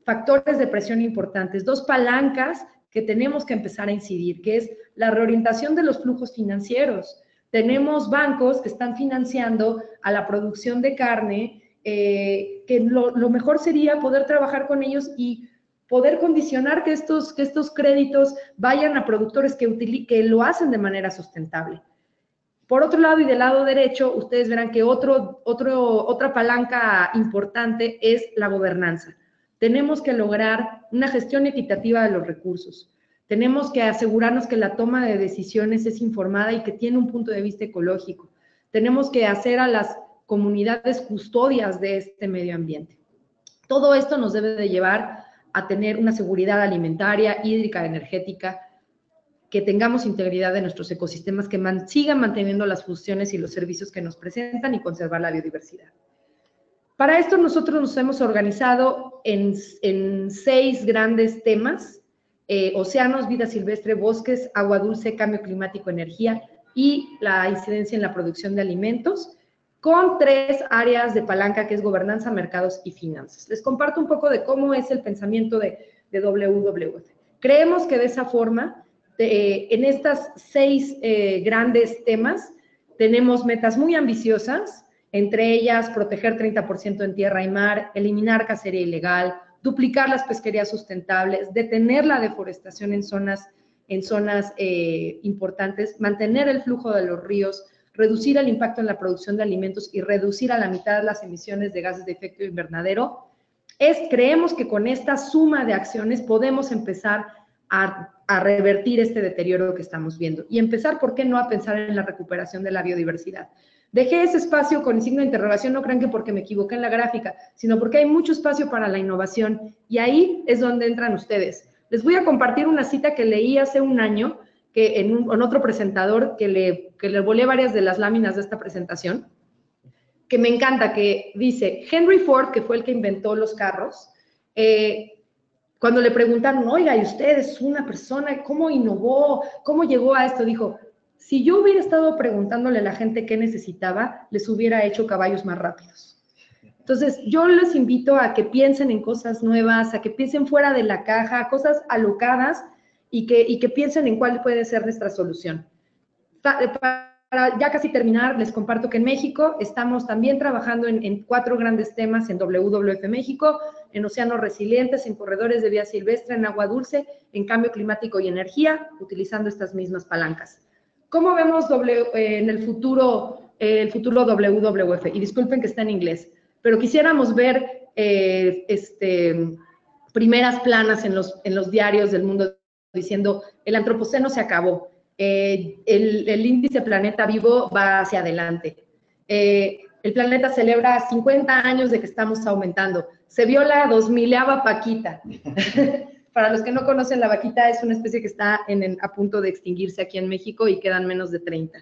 factores de presión importantes, dos palancas que tenemos que empezar a incidir, que es la reorientación de los flujos financieros. Tenemos bancos que están financiando a la producción de carne, que lo mejor sería poder trabajar con ellos y poder condicionar que estos créditos vayan a productores que lo hacen de manera sustentable. Por otro lado, y del lado derecho, ustedes verán que otra palanca importante es la gobernanza. Tenemos que lograr una gestión equitativa de los recursos. Tenemos que asegurarnos que la toma de decisiones es informada y que tiene un punto de vista ecológico. Tenemos que hacer a las comunidades custodias de este medio ambiente. Todo esto nos debe de llevar a tener una seguridad alimentaria, hídrica, energética, que tengamos integridad de nuestros ecosistemas, que sigan manteniendo las funciones y los servicios que nos presentan y conservar la biodiversidad. Para esto nosotros nos hemos organizado en 6 grandes temas: océanos, vida silvestre, bosques, agua dulce, cambio climático, energía y la incidencia en la producción de alimentos, con 3 áreas de palanca, que es gobernanza, mercados y finanzas. Les comparto un poco de cómo es el pensamiento de WWF. Creemos que de esa forma, en estas 6 grandes temas, tenemos metas muy ambiciosas, entre ellas proteger 30% en tierra y mar, eliminar cacería ilegal, duplicar las pesquerías sustentables, detener la deforestación en zonas importantes, mantener el flujo de los ríos, reducir el impacto en la producción de alimentos y reducir a la mitad las emisiones de gases de efecto invernadero. Creemos que con esta suma de acciones podemos empezar a revertir este deterioro que estamos viendo y empezar, ¿por qué no?, a pensar en la recuperación de la biodiversidad. Dejé ese espacio con el signo de interrogación, no crean que porque me equivoqué en la gráfica, sino porque hay mucho espacio para la innovación y ahí es donde entran ustedes. Les voy a compartir una cita que leí hace un año, que en otro presentador, que le volé varias de las láminas de esta presentación, que me encanta, que dice: Henry Ford, que fue el que inventó los carros, cuando le preguntaron, oiga, ¿y usted es una persona, cómo innovó, cómo llegó a esto? Dijo: si yo hubiera estado preguntándole a la gente qué necesitaba, les hubiera hecho caballos más rápidos. Entonces, yo les invito a que piensen en cosas nuevas, a que piensen fuera de la caja, cosas alocadas, y que piensen en cuál puede ser nuestra solución. Para ya casi terminar, les comparto que en México estamos también trabajando en 4 grandes temas en WWF México: en océanos resilientes, en corredores de vida silvestre, en agua dulce, en cambio climático y energía, utilizando estas mismas palancas. ¿Cómo vemos en el futuro WWF? Y disculpen que está en inglés, pero quisiéramos ver primeras planas en los diarios del mundo diciendo: el antropoceno se acabó, el índice Planeta Vivo va hacia adelante, el planeta celebra 50 años de que estamos aumentando, se vio la 2000ava vaquita. Para los que no conocen, la vaquita es una especie que está a punto de extinguirse aquí en México y quedan menos de 30.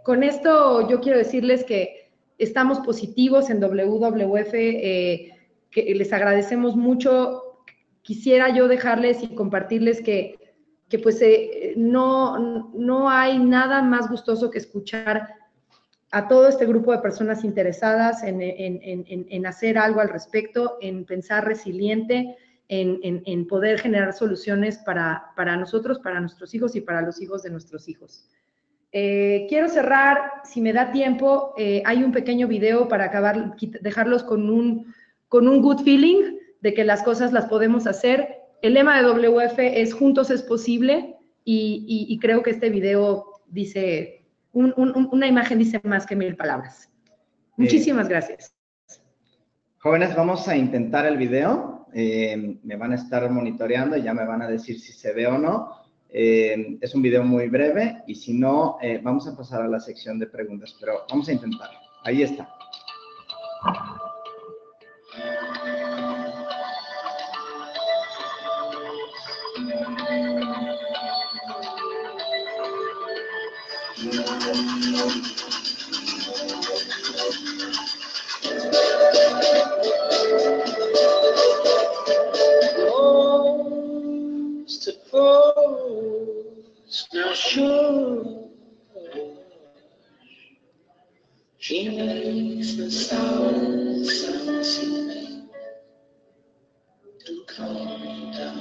Con esto yo quiero decirles que estamos positivos en WWF, que les agradecemos mucho. Quisiera yo dejarles y compartirles que pues no hay nada más gustoso que escuchar a todo este grupo de personas interesadas en hacer algo al respecto, en pensar resiliente, en poder generar ssoluciones para nosotros, para nuestros hijos y para los hijos de nuestros hijos. Quiero cerrar, si me da tiempo, hay un pequeño video para acabar, dejarlos con un good feeling de que las cosas las podemos hacer. El lema de WF es "Juntos es posible", y creo que este video dice, una imagen dice más que 1000 palabras. Muchísimas gracias. Jóvenes, vamos a intentar el video. Me van a estar monitoreando y ya me van a decir si se ve o no. Es un video muy breve y si no, vamos a pasar a la sección de preguntas, pero vamos a intentar. Ahí está. She makes the stars seem to come down.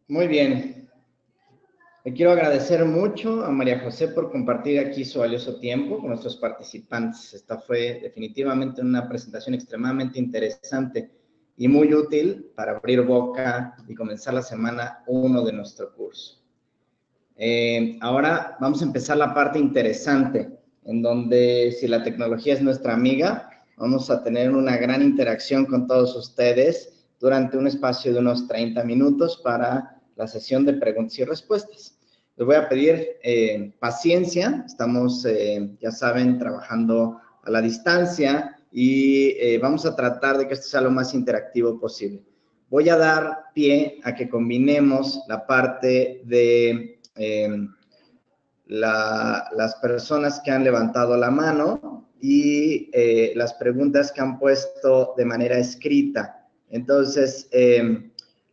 Muy bien. Le quiero agradecer mucho a María José por compartir aquí su valioso tiempo con nuestros participantes. Esta fue definitivamente una presentación extremadamente interesante y muy útil para abrir boca y comenzar la semana 1 de nuestro curso. Ahora vamos a empezar la parte interesante, en donde si la tecnología es nuestra amiga, vamos a tener una gran interacción con todos ustedes durante un espacio de unos 30 minutos para la sesión de preguntas y respuestas. Les voy a pedir paciencia. Estamos, ya saben, trabajando a la distancia y vamos a tratar de que esto sea lo más interactivo posible. Voy a dar pie a que combinemos la parte de las personas que han levantado la mano y las preguntas que han puesto de manera escrita. Entonces,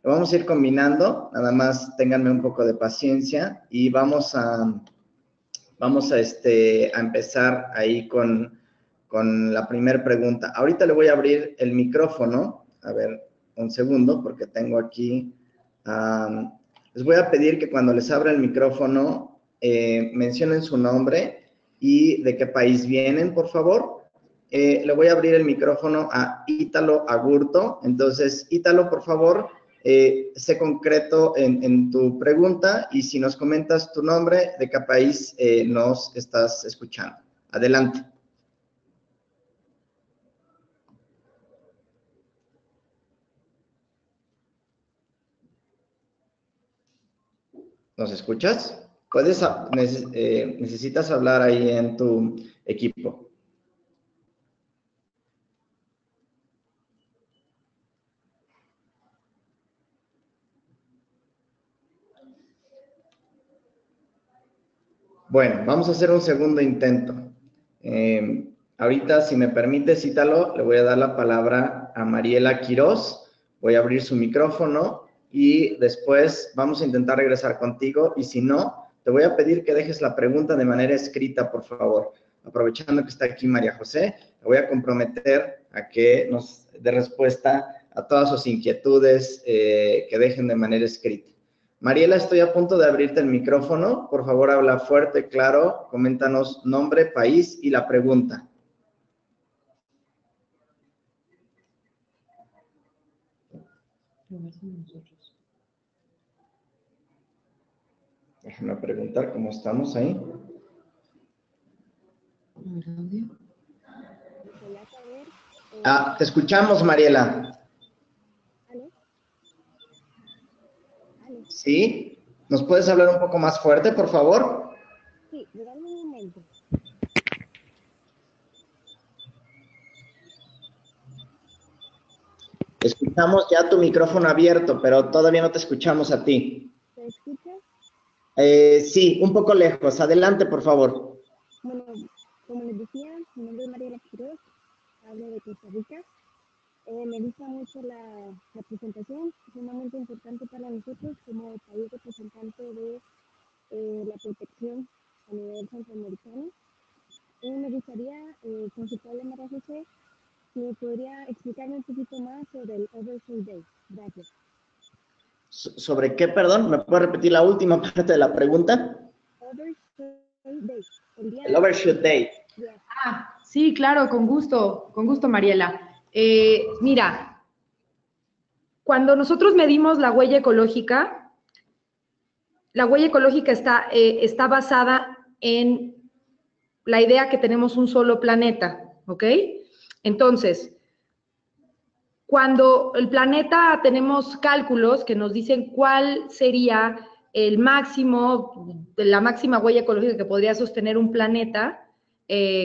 lo vamos a ir combinando, nada más ténganme un poco de paciencia y vamos a empezar ahí con la primera pregunta. Ahorita le voy a abrir el micrófono, a ver, un segundo, porque tengo aquí, les voy a pedir que cuando les abra el micrófono mencionen su nombre y de qué país vienen, por favor. Le voy a abrir el micrófono a Ítalo Agurto. Entonces, Ítalo, por favor, sé concreto en tu pregunta y si nos comentas tu nombre, de qué país nos estás escuchando. Adelante. ¿Nos escuchas? Necesitas hablar ahí en tu equipo. Bueno, vamos a hacer un segundo intento. Ahorita, si me permites, Ítalo, le voy a dar la palabra a Mariela Quiroz. Voy a abrir su micrófono y después vamos a intentar regresar contigo. Y si no, te voy a pedir que dejes la pregunta de manera escrita, por favor. Aprovechando que está aquí María José, le voy a comprometer a que nos dé respuesta a todas sus inquietudes que dejen de manera escrita. Mariela, estoy a punto de abrirte el micrófono. Por favor, habla fuerte, claro. Coméntanos nombre, país y la pregunta. Déjame preguntar cómo estamos ahí. Te escuchamos, Mariela. ¿Sí? ¿Nos puedes hablar un poco más fuerte, por favor? Sí, regálame un momento. Escuchamos ya tu micrófono abierto, pero todavía no te escuchamos a ti. ¿Se escucha? Sí, un poco lejos. Adelante, por favor. Bueno, como les decía, mi nombre es Mariela Quiroz, hablo de Costa Rica. Me gusta mucho la presentación, es sumamente importante para nosotros como país representante de la protección a nivel centroamericano. Me gustaría consultarle a María José si me podría explicarme un poquito más sobre el Overshoot Day. Gracias. ¿Sobre qué, perdón? ¿Me puede repetir la última parte de la pregunta? Overshoot Day. El Overshoot Day. Sí, claro, con gusto, Mariela. Mira, cuando nosotros medimos la huella ecológica está basada en la idea que tenemos un solo planeta, ¿ok? Entonces, cuando el planeta tenemos cálculos que nos dicen cuál sería la máxima huella ecológica que podría sostener un planeta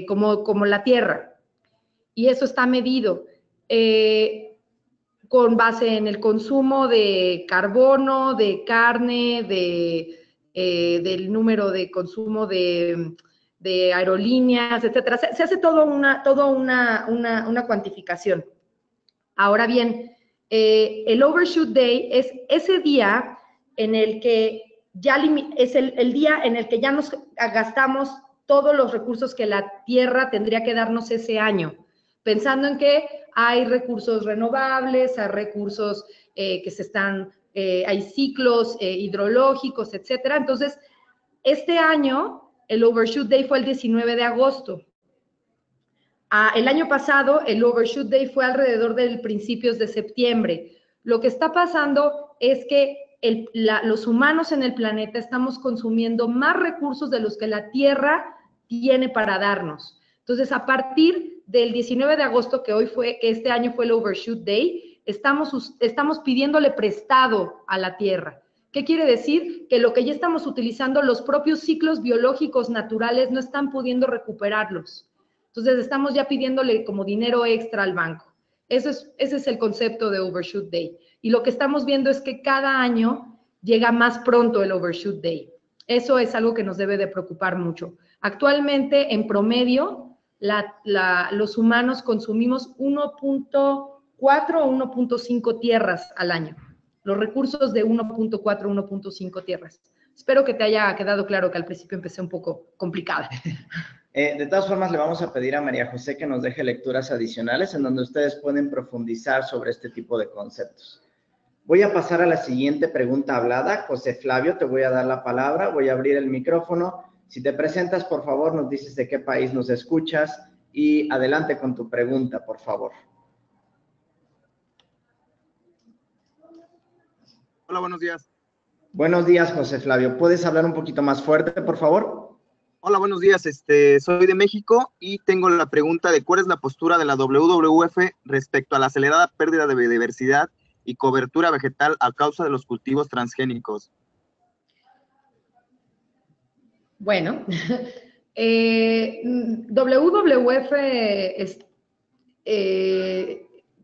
como la Tierra. Y eso está medido con base en el consumo de carbono, de carne, del número de consumo de aerolíneas, etcétera. Se hace toda una cuantificación. Ahora bien, el Overshoot Day es ese día en el que es el día en el que ya nos gastamos todos los recursos que la Tierra tendría que darnos ese año, pensando en que hay recursos renovables, hay recursos hay ciclos hidrológicos, etcétera. Entonces, este año, el Overshoot Day fue el 19 de agosto. El año pasado, el Overshoot Day fue alrededor de principios de septiembre. Lo que está pasando es que los humanos en el planeta estamos consumiendo más recursos de los que la Tierra tiene para darnos. Entonces, a partir del 19 de agosto, que este año fue el Overshoot Day, estamos pidiéndole prestado a la Tierra. ¿Qué quiere decir? Que lo que ya estamos utilizando, los propios ciclos biológicos naturales no están pudiendo recuperarlos. Entonces, estamos ya pidiéndole como dinero extra al banco. Ese es el concepto de Overshoot Day. Y lo que estamos viendo es que cada año llega más pronto el Overshoot Day. Eso es algo que nos debe de preocupar mucho. Actualmente, en promedio, los humanos consumimos 1.4 o 1.5 tierras al año. Los recursos de 1.4 o 1.5 tierras. Espero que te haya quedado claro que al principio empecé un poco complicada. De todas formas, le vamos a pedir a María José que nos deje lecturas adicionales en donde ustedes pueden profundizar sobre este tipo de conceptos. Voy a pasar a la siguiente pregunta hablada. José Flavio, te voy a dar la palabra. Voy a abrir el micrófono. Si te presentas, por favor, nos dices de qué país nos escuchas y adelante con tu pregunta, por favor. Hola, buenos días. Buenos días, José Flavio. ¿Puedes hablar un poquito más fuerte, por favor? Hola, buenos días. Soy de México y tengo la pregunta de cuál es la postura de la WWF respecto a la acelerada pérdida de biodiversidad y cobertura vegetal a causa de los cultivos transgénicos. Bueno, WWF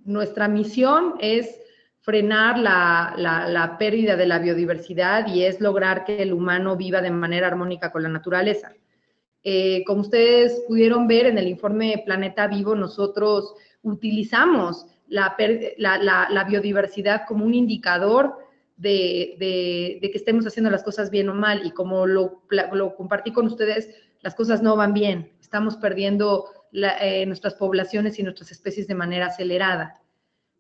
nuestra misión es frenar la pérdida de la biodiversidad y es lograr que el humano viva de manera armónica con la naturaleza. Como ustedes pudieron ver en el informe Planeta Vivo, nosotros utilizamos la biodiversidad como un indicador de que estemos haciendo las cosas bien o mal, y como lo compartí con ustedes, las cosas no van bien. Estamos perdiendo nuestras poblaciones y nuestras especies de manera acelerada.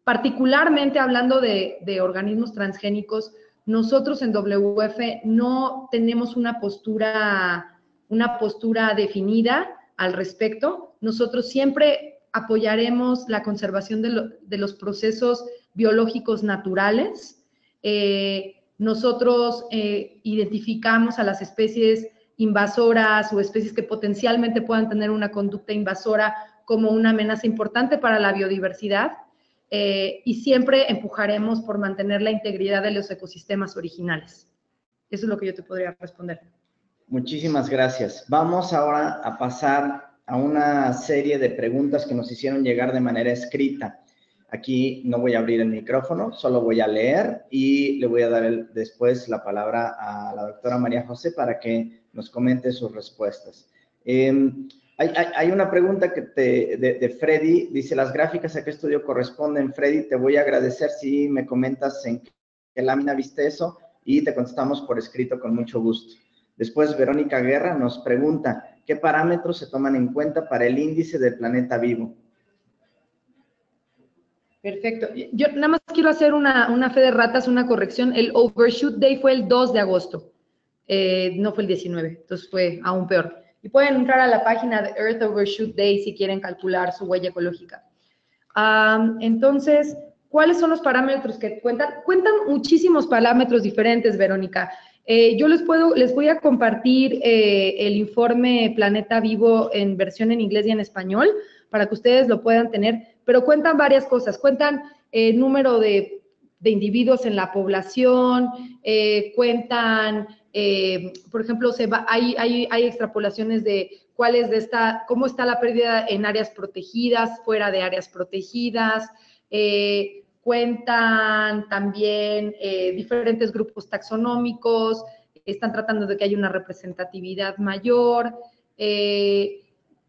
Particularmente hablando de organismos transgénicos, nosotros en WWF no tenemos una postura definida al respecto. Nosotros siempre apoyaremos la conservación de los procesos biológicos naturales. Nosotros identificamos a las especies invasoras o especies que potencialmente puedan tener una conducta invasora como una amenaza importante para la biodiversidad, y siempre empujaremos por mantener la integridad de los ecosistemas originales. Eso es lo que yo te podría responder. Muchísimas gracias. Vamos ahora a pasar a una serie de preguntas que nos hicieron llegar de manera escrita. Aquí no voy a abrir el micrófono, solo voy a leer y le voy a dar después la palabra a la doctora María José para que nos comente sus respuestas. Hay una pregunta que de Freddy, dice, ¿las gráficas a qué estudio corresponden? Freddy, te voy a agradecer si me comentas en qué lámina viste eso y te contestamos por escrito con mucho gusto. Después, Verónica Guerra nos pregunta, ¿qué parámetros se toman en cuenta para el índice del planeta vivo? Perfecto. Yo nada más quiero hacer una fe de ratas, una corrección. El Overshoot Day fue el 2 de agosto, no fue el 19, entonces fue aún peor. Y pueden entrar a la página de Earth Overshoot Day si quieren calcular su huella ecológica. Entonces, ¿cuáles son los parámetros que cuentan? Cuentan muchísimos parámetros diferentes, Verónica. Yo les voy a compartir el informe Planeta Vivo en versión en inglés y en español para que ustedes lo puedan tener, pero cuentan varias cosas. Cuentan el número de individuos en la población, cuentan, por ejemplo, hay extrapolaciones de cómo está la pérdida en áreas protegidas, fuera de áreas protegidas, cuentan también diferentes grupos taxonómicos, están tratando de que haya una representatividad mayor,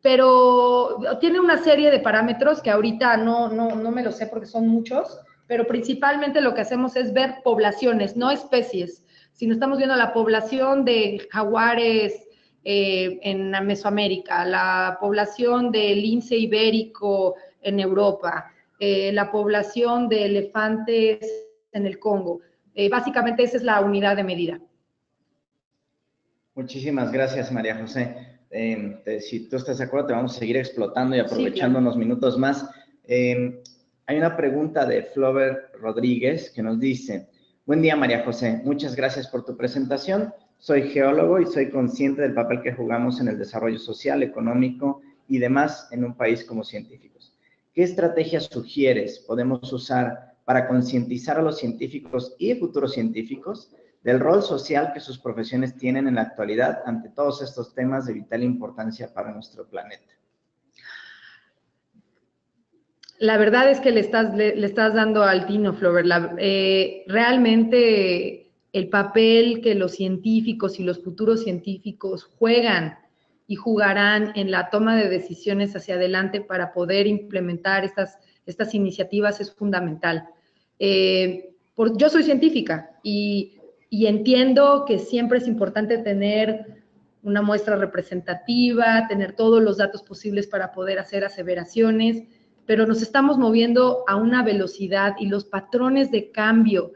pero tiene una serie de parámetros que ahorita no me lo sé porque son muchos, pero principalmente lo que hacemos es ver poblaciones, no especies. Si no estamos viendo la población de jaguares en Mesoamérica, la población de lince ibérico en Europa, la población de elefantes en el Congo. Básicamente esa es la unidad de medida. Muchísimas gracias, María José. Si tú estás de acuerdo, te vamos a seguir explotando y aprovechando unos minutos más. Hay una pregunta de Flover Rodríguez que nos dice, buen día, María José, muchas gracias por tu presentación. Soy geólogo y soy consciente del papel que jugamos en el desarrollo social, económico y demás en un país como científicos. ¿Qué estrategias sugieres podemos usar para concientizar a los científicos y futuros científicos del rol social que sus profesiones tienen en la actualidad ante todos estos temas de vital importancia para nuestro planeta? La verdad es que le estás dando al tino, Flover. Realmente el papel que los científicos y los futuros científicos juegan y jugarán en la toma de decisiones hacia adelante para poder implementar estas iniciativas es fundamental. Yo soy científica y entiendo que siempre es importante tener una muestra representativa, tener todos los datos posibles para poder hacer aseveraciones, pero nos estamos moviendo a una velocidad y los patrones de cambio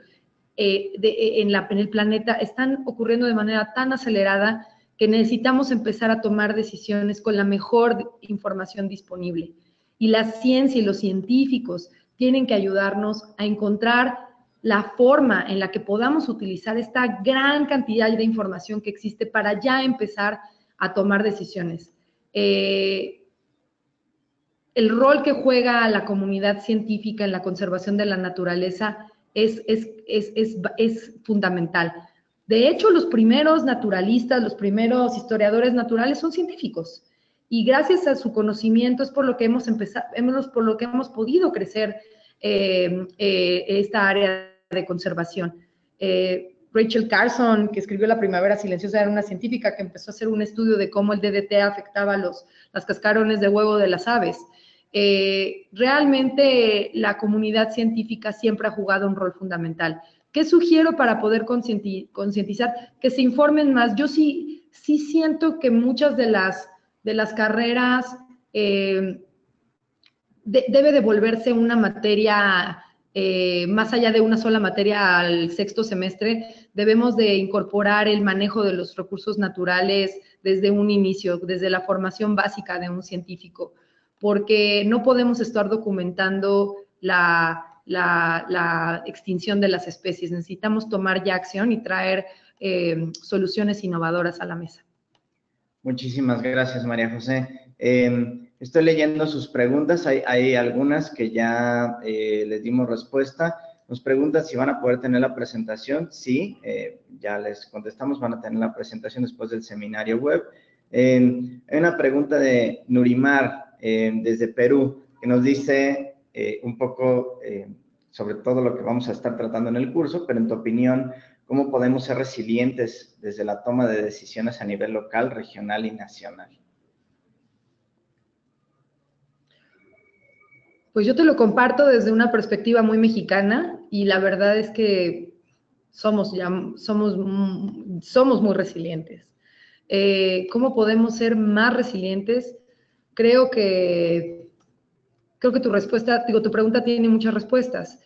en el planeta están ocurriendo de manera tan acelerada que necesitamos empezar a tomar decisiones con la mejor información disponible. Y la ciencia y los científicos tienen que ayudarnos a encontrar la forma en la que podamos utilizar esta gran cantidad de información que existe para ya empezar a tomar decisiones. El rol que juega la comunidad científica en la conservación de la naturaleza es fundamental. De hecho, los primeros naturalistas, los primeros historiadores naturales son científicos. Y gracias a su conocimiento es por lo que hemos podido crecer esta área de conservación. Rachel Carson, que escribió La Primavera Silenciosa, era una científica que empezó a hacer un estudio de cómo el DDT afectaba las cascarones de huevo de las aves. Realmente la comunidad científica siempre ha jugado un rol fundamental. ¿Qué sugiero para poder concientizar? Que se informen más. Yo sí siento que muchas de las carreras debe de volverse una materia, más allá de una sola materia al sexto semestre, debemos de incorporar el manejo de los recursos naturales desde un inicio, desde la formación básica de un científico, porque no podemos estar documentando la extinción de las especies. Necesitamos tomar ya acción y traer soluciones innovadoras a la mesa. Muchísimas gracias, María José. Estoy leyendo sus preguntas. Hay algunas que ya les dimos respuesta. Nos preguntan si van a poder tener la presentación. Sí, ya les contestamos, van a tener la presentación después del seminario web. Hay una pregunta de Nurimar, desde Perú, que nos dice un poco sobre todo lo que vamos a estar tratando en el curso, pero en tu opinión, ¿cómo podemos ser resilientes desde la toma de decisiones a nivel local, regional y nacional? Pues yo te lo comparto desde una perspectiva muy mexicana y la verdad es que somos muy resilientes. ¿Cómo podemos ser más resilientes? Creo que tu pregunta tiene muchas respuestas.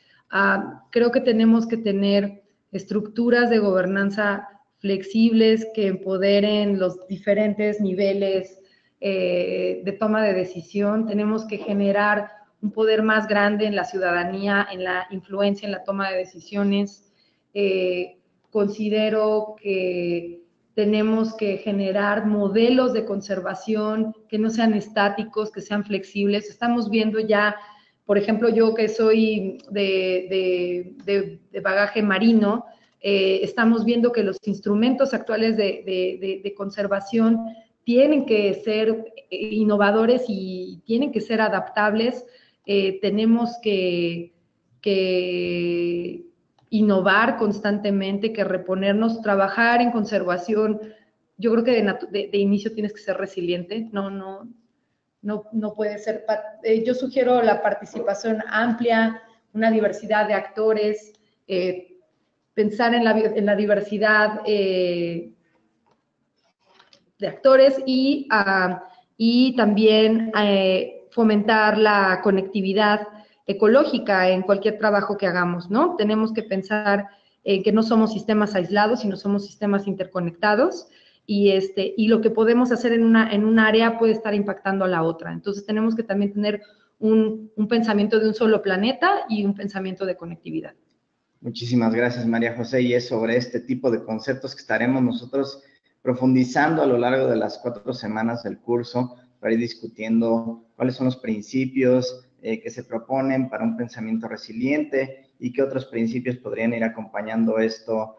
Creo que tenemos que tener estructuras de gobernanza flexibles que empoderen los diferentes niveles de toma de decisión. Tenemos que generar un poder más grande en la ciudadanía, en la influencia en la toma de decisiones. Considero que tenemos que generar modelos de conservación que no sean estáticos, que sean flexibles. Estamos viendo ya, por ejemplo, yo que soy de bagaje marino, estamos viendo que los instrumentos actuales de conservación tienen que ser innovadores y tienen que ser adaptables. Tenemos que innovar constantemente, que reponernos, trabajar en conservación. Yo creo que de inicio tienes que ser resiliente, no puede ser. Yo sugiero la participación amplia, una diversidad de actores, pensar en la diversidad de actores y también fomentar la conectividad ecológica en cualquier trabajo que hagamos, ¿no? Tenemos que pensar que no somos sistemas aislados, sino somos sistemas interconectados y lo que podemos hacer en un área puede estar impactando a la otra. Entonces, tenemos que también tener un pensamiento de un solo planeta y un pensamiento de conectividad. Muchísimas gracias, María José, y es sobre este tipo de conceptos que estaremos nosotros profundizando a lo largo de las 4 semanas del curso para ir discutiendo cuáles son los principios que se proponen para un pensamiento resiliente y qué otros principios podrían ir acompañando esto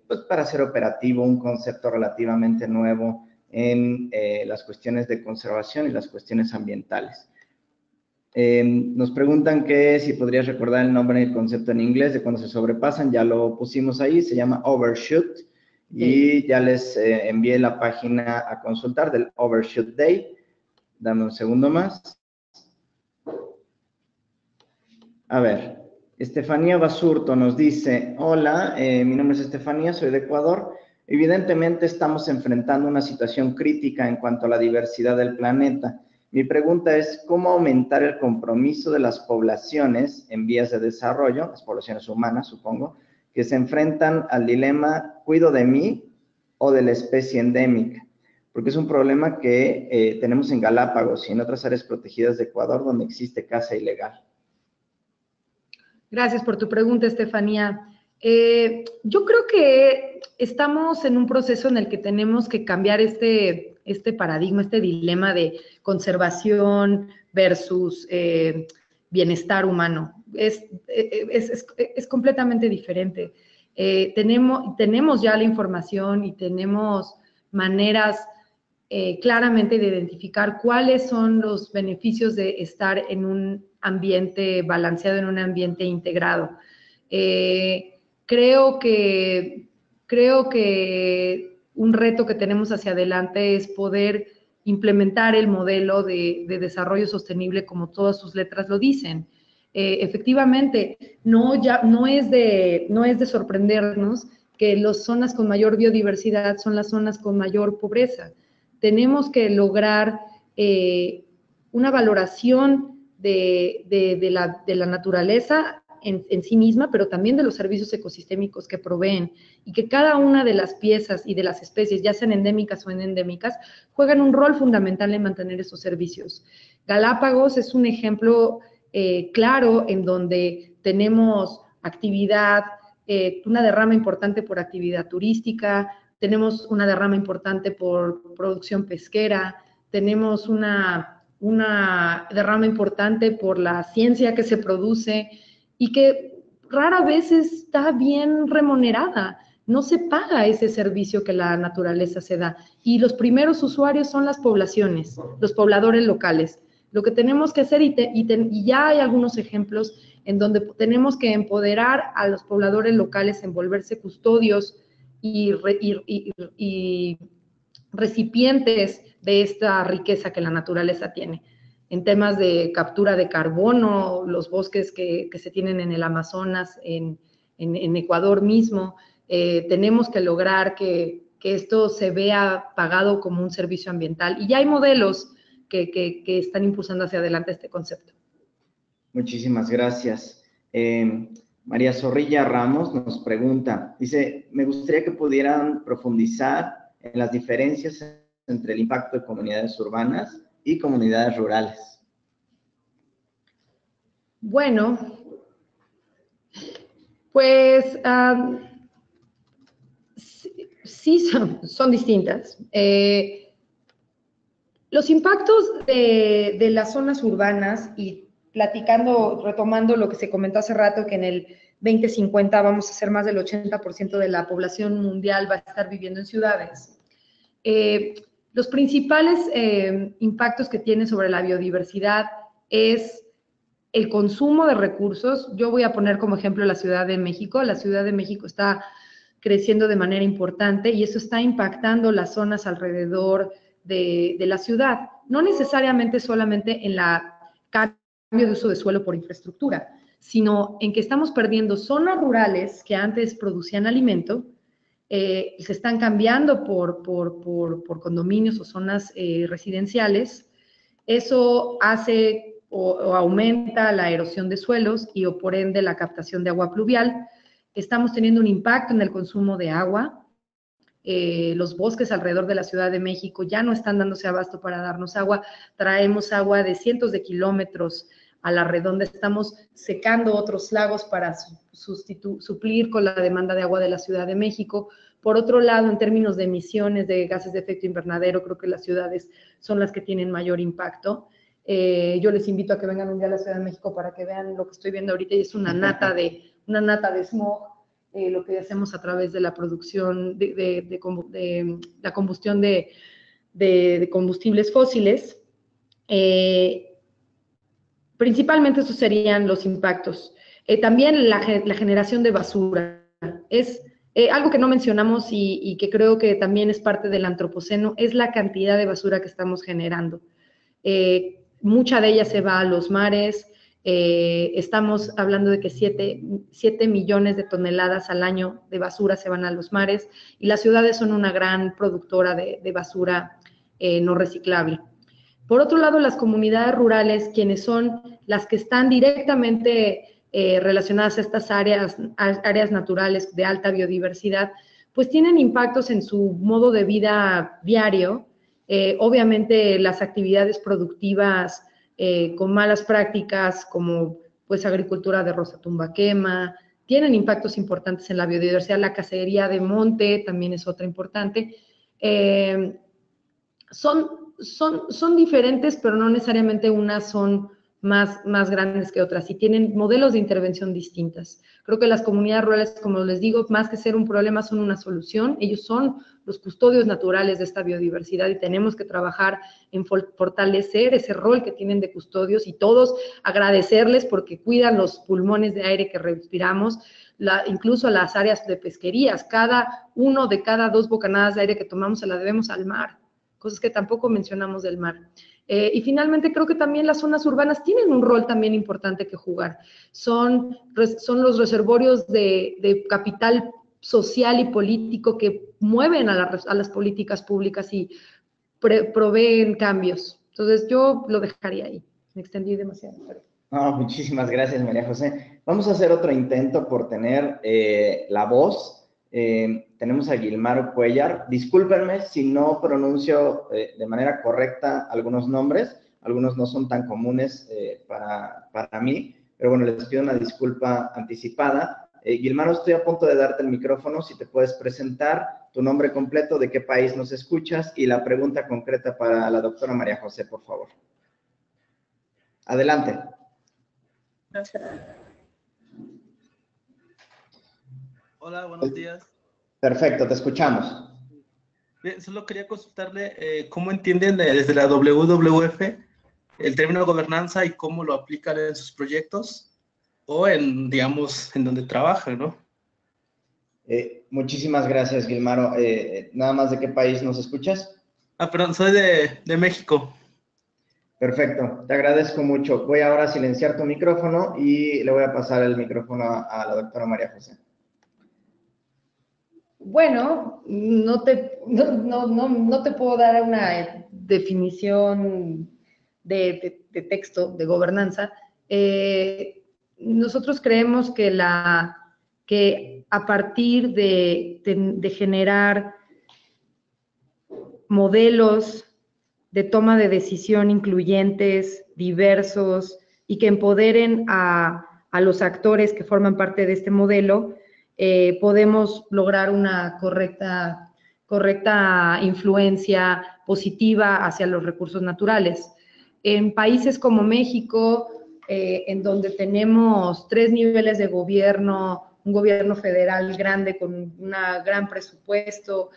pues para hacer operativo un concepto relativamente nuevo en las cuestiones de conservación y las cuestiones ambientales. Nos preguntan que si podrías recordar el nombre del concepto en inglés de cuando se sobrepasan, ya lo pusimos ahí, se llama overshoot y ya les envié la página a consultar del Overshoot Day. Dame un segundo más. A ver, Estefanía Basurto nos dice, hola, mi nombre es Estefanía, soy de Ecuador. Evidentemente estamos enfrentando una situación crítica en cuanto a la diversidad del planeta. Mi pregunta es, ¿cómo aumentar el compromiso de las poblaciones en vías de desarrollo, las poblaciones humanas, supongo, que se enfrentan al dilema, ¿cuido de mí o de la especie endémica? Porque es un problema que tenemos en Galápagos y en otras áreas protegidas de Ecuador donde existe caza ilegal. Gracias por tu pregunta, Estefanía. Yo creo que estamos en un proceso en el que tenemos que cambiar este paradigma, este dilema de conservación versus bienestar humano. Es completamente diferente. Tenemos ya la información y tenemos maneras claramente de identificar cuáles son los beneficios de estar en un ambiente balanceado, en un ambiente integrado. Creo que un reto que tenemos hacia adelante es poder implementar el modelo de desarrollo sostenible como todas sus letras lo dicen. Efectivamente, no es de sorprendernos que las zonas con mayor biodiversidad son las zonas con mayor pobreza. Tenemos que lograr una valoración de la naturaleza en sí misma, pero también de los servicios ecosistémicos que proveen, y que cada una de las piezas y de las especies, ya sean endémicas o endémicas, juegan un rol fundamental en mantener esos servicios. Galápagos es un ejemplo claro en donde tenemos actividad, una derrama importante por actividad turística, tenemos una derrama importante por producción pesquera, tenemos una derrama importante por la ciencia que se produce y que rara vez está bien remunerada. No se paga ese servicio que la naturaleza se da. Y los primeros usuarios son las poblaciones, los pobladores locales. Lo que tenemos que hacer, y ya hay algunos ejemplos en donde tenemos que empoderar a los pobladores locales en volverse custodios y recipientes de esta riqueza que la naturaleza tiene. En temas de captura de carbono, los bosques que se tienen en el Amazonas, en Ecuador mismo, tenemos que lograr que esto se vea pagado como un servicio ambiental. Y ya hay modelos que están impulsando hacia adelante este concepto. Muchísimas gracias. María Zorrilla Ramos nos pregunta, dice, me gustaría que pudieran profundizar en las diferencias entre el impacto de comunidades urbanas y comunidades rurales. Bueno, pues sí son distintas. Los impactos de las zonas urbanas, y retomando lo que se comentó hace rato, que en el 2050 vamos a ser más del 80% de la población mundial va a estar viviendo en ciudades. Los principales impactos que tiene sobre la biodiversidad es el consumo de recursos. Yo voy a poner como ejemplo la Ciudad de México. La Ciudad de México está creciendo de manera importante y eso está impactando las zonas alrededor de la ciudad. No necesariamente solamente en la cambio de uso de suelo por infraestructura, sino en que estamos perdiendo zonas rurales que antes producían alimento, se están cambiando por condominios o zonas residenciales. Eso hace o aumenta la erosión de suelos y por ende la captación de agua pluvial. Estamos teniendo un impacto en el consumo de agua. Los bosques alrededor de la Ciudad de México ya no están dándose abasto para darnos agua. Traemos agua de cientos de kilómetros a la redonda. Estamos secando otros lagos para suplir con la demanda de agua de la Ciudad de México. Por otro lado, en términos de emisiones de gases de efecto invernadero, creo que las ciudades son las que tienen mayor impacto. Yo les invito a que vengan un día a la Ciudad de México para que vean lo que estoy viendo ahorita, y es una nata de smog, lo que hacemos a través de la producción, de la combustión de combustibles fósiles. Principalmente esos serían los impactos. También la generación de basura. Es algo que no mencionamos y que creo que también es parte del antropoceno, es la cantidad de basura que estamos generando. Mucha de ella se va a los mares. Estamos hablando de que 7 millones de toneladas al año de basura se van a los mares, y las ciudades son una gran productora de basura no reciclable. Por otro lado, las comunidades rurales, quienes son las que están directamente relacionadas a estas áreas naturales de alta biodiversidad, pues tienen impactos en su modo de vida diario. Obviamente las actividades productivas con malas prácticas, como pues agricultura de roza tumba quema, tienen impactos importantes en la biodiversidad. La cacería de monte también es otra importante. Son diferentes, pero no necesariamente unas son más grandes que otras y tienen modelos de intervención distintas. Creo que las comunidades rurales, como les digo, más que ser un problema, son una solución. Ellos son los custodios naturales de esta biodiversidad y tenemos que trabajar en fortalecer ese rol que tienen de custodios, y todos agradecerles porque cuidan los pulmones de aire que respiramos, incluso las áreas de pesquerías. Uno de cada 2 bocanadas de aire que tomamos se la debemos al mar, cosas que tampoco mencionamos del mar. Y finalmente creo que también las zonas urbanas tienen un rol también importante que jugar. Son los reservorios de capital social y político que mueven a las políticas públicas y proveen cambios. Entonces yo lo dejaría ahí. Me extendí demasiado. No, muchísimas gracias, María José. Vamos a hacer otro intento por tener la voz. Tenemos a Gilmar Cuellar. Discúlpenme si no pronuncio de manera correcta algunos nombres. Algunos no son tan comunes para mí, pero bueno, les pido una disculpa anticipada. Gilmaro, estoy a punto de darte el micrófono, si te puedes presentar, tu nombre completo, de qué país nos escuchas y la pregunta concreta para la doctora María José, por favor. Adelante. Hola, buenos días. Perfecto, te escuchamos. Bien, solo quería consultarle cómo entienden desde la WWF el término gobernanza y cómo lo aplican en sus proyectos o en, digamos, en donde trabajan, ¿no? Muchísimas gracias, Gilmaro. ¿Nada más de qué país nos escuchas? Perdón, soy de México. Perfecto, te agradezco mucho. Voy ahora a silenciar tu micrófono y le voy a pasar el micrófono a la doctora María José. Bueno, no te puedo dar una definición de texto, de gobernanza. Nosotros creemos que a partir de generar modelos de toma de decisión incluyentes, diversos, y que empoderen a los actores que forman parte de este modelo, podemos lograr una correcta influencia positiva hacia los recursos naturales. En países como México, en donde tenemos 3 niveles de gobierno, un gobierno federal grande con un gran presupuesto,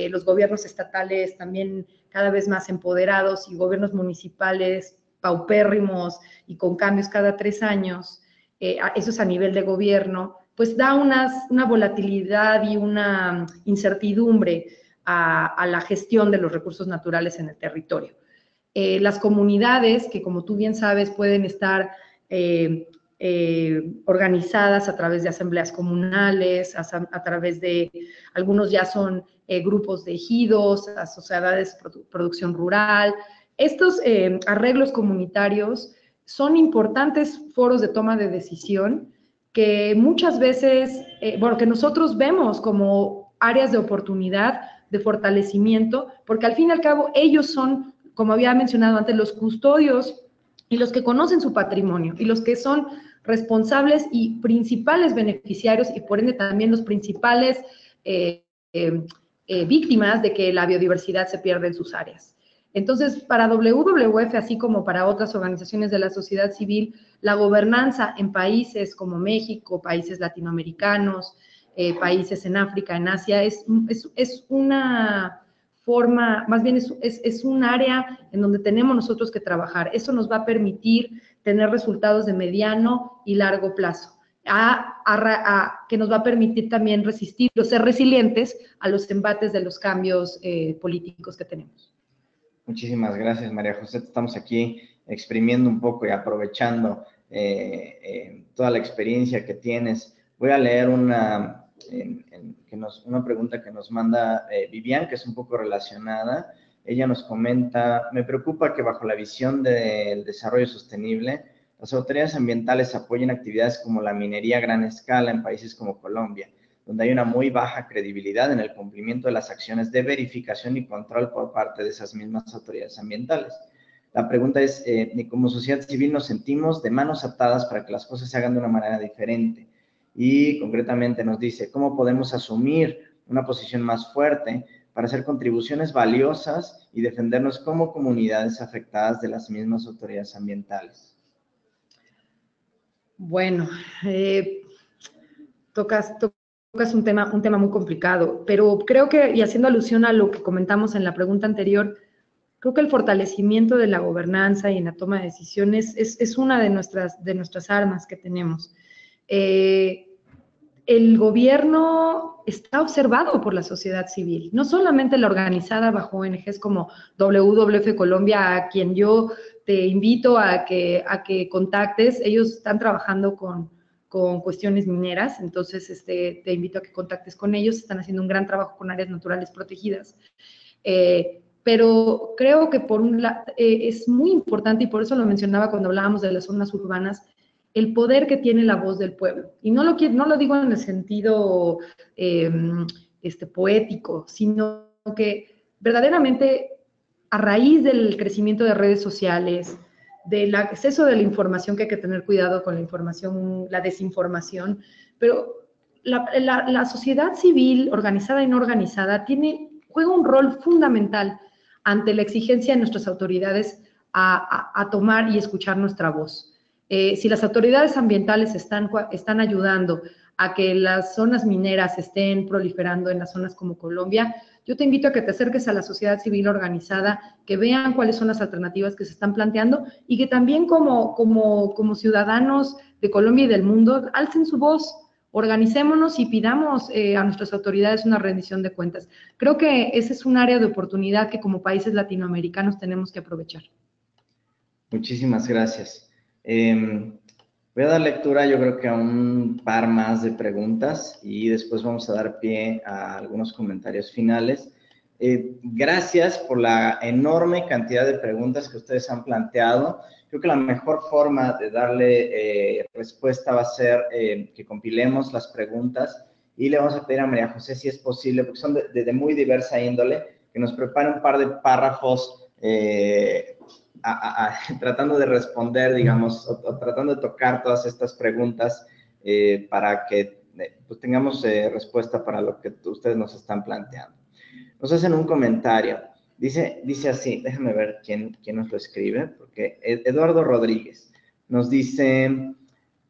los gobiernos estatales también cada vez más empoderados y gobiernos municipales paupérrimos y con cambios cada 3 años, eso es a nivel de gobierno, pues da una volatilidad y una incertidumbre a la gestión de los recursos naturales en el territorio. Las comunidades, que como tú bien sabes, pueden estar organizadas a través de asambleas comunales, a través de, algunos ya son grupos de ejidos, sociedades de producción rural. Estos arreglos comunitarios son importantes foros de toma de decisión que muchas veces, que nosotros vemos como áreas de oportunidad, de fortalecimiento, porque al fin y al cabo ellos son, como había mencionado antes, los custodios y los que conocen su patrimonio y los que son responsables y principales beneficiarios y por ende también los principales víctimas de que la biodiversidad se pierda en sus áreas. Entonces, para WWF, así como para otras organizaciones de la sociedad civil, la gobernanza en países como México, países latinoamericanos, países en África, en Asia, es una forma, más bien es un área en donde tenemos nosotros que trabajar. Eso nos va a permitir tener resultados de mediano y largo plazo, que nos va a permitir también resistir o ser resilientes a los embates de los cambios políticos que tenemos. Muchísimas gracias, María José. Estamos aquí exprimiendo un poco y aprovechando toda la experiencia que tienes. Voy a leer una pregunta que nos manda Vivian, que es un poco relacionada. Ella nos comenta: me preocupa que bajo la visión del desarrollo sostenible, las autoridades ambientales apoyen actividades como la minería a gran escala en países como Colombia, donde hay una muy baja credibilidad en el cumplimiento de las acciones de verificación y control por parte de esas mismas autoridades ambientales. La pregunta es, como sociedad civil nos sentimos de manos atadas para que las cosas se hagan de una manera diferente. Y concretamente nos dice, ¿cómo podemos asumir una posición más fuerte para hacer contribuciones valiosas y defendernos como comunidades afectadas de las mismas autoridades ambientales? Bueno, tocas un tema muy complicado, pero creo que, y haciendo alusión a lo que comentamos en la pregunta anterior, creo que el fortalecimiento de la gobernanza y en la toma de decisiones es una de nuestras armas que tenemos. El gobierno está observado por la sociedad civil, no solamente la organizada bajo ONGs como WWF Colombia, a quien yo te invito a que contactes. Ellos están trabajando con cuestiones mineras, entonces te invito a que contactes con ellos. Están haciendo un gran trabajo con áreas naturales protegidas. Pero creo que por un lado es muy importante, y por eso lo mencionaba cuando hablábamos de las zonas urbanas, el poder que tiene la voz del pueblo. Y no lo digo en el sentido poético, sino que verdaderamente a raíz del crecimiento de redes sociales, del acceso de la información, que hay que tener cuidado con la información, la desinformación, pero la sociedad civil, organizada y no organizada, juega un rol fundamental ante la exigencia de nuestras autoridades a tomar y escuchar nuestra voz. Si las autoridades ambientales están ayudando a que las zonas mineras estén proliferando en las zonas como Colombia, yo te invito a que te acerques a la sociedad civil organizada, que vean cuáles son las alternativas que se están planteando y que también como ciudadanos de Colombia y del mundo alcen su voz, organicémonos y pidamos a nuestras autoridades una rendición de cuentas. Creo que ese es un área de oportunidad que como países latinoamericanos tenemos que aprovechar. Muchísimas gracias. Voy a dar lectura, yo creo que a un par más de preguntas y después vamos a dar pie a algunos comentarios finales. Gracias por la enorme cantidad de preguntas que ustedes han planteado. Creo que la mejor forma de darle respuesta va a ser que compilemos las preguntas y le vamos a pedir a María José, si es posible, porque son de muy diversa índole, que nos prepare un par de párrafos tratando de responder, digamos, o tratando de tocar todas estas preguntas para que pues, tengamos respuesta para lo que ustedes nos están planteando. Nos hacen un comentario. Dice así, déjame ver quién nos lo escribe, porque Eduardo Rodríguez nos dice,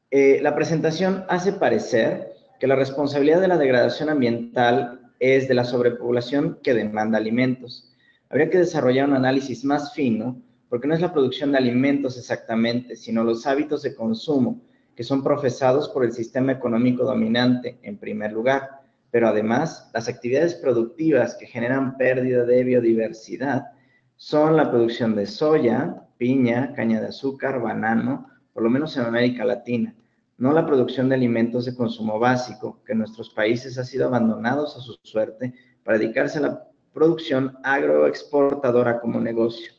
la presentación hace parecer que la responsabilidad de la degradación ambiental es de la sobrepoblación que demanda alimentos. Habría que desarrollar un análisis más fino, porque no es la producción de alimentos exactamente, sino los hábitos de consumo que son profesados por el sistema económico dominante en primer lugar, pero además las actividades productivas que generan pérdida de biodiversidad son la producción de soya, piña, caña de azúcar, banano, por lo menos en América Latina, no la producción de alimentos de consumo básico, que en nuestros países ha sido abandonados a su suerte para dedicarse a la producción agroexportadora como negocio.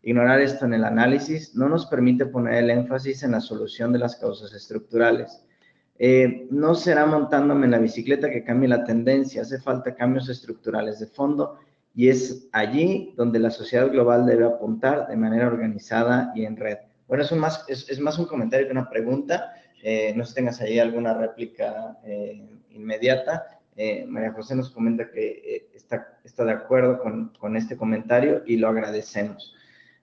Ignorar esto en el análisis no nos permite poner el énfasis en la solución de las causas estructurales. No será montándome en la bicicleta que cambie la tendencia, hace falta cambios estructurales de fondo y es allí donde la sociedad global debe apuntar de manera organizada y en red. Bueno, es más un comentario que una pregunta. No sé si tengas ahí alguna réplica inmediata. María José nos comenta que está de acuerdo con este comentario y lo agradecemos.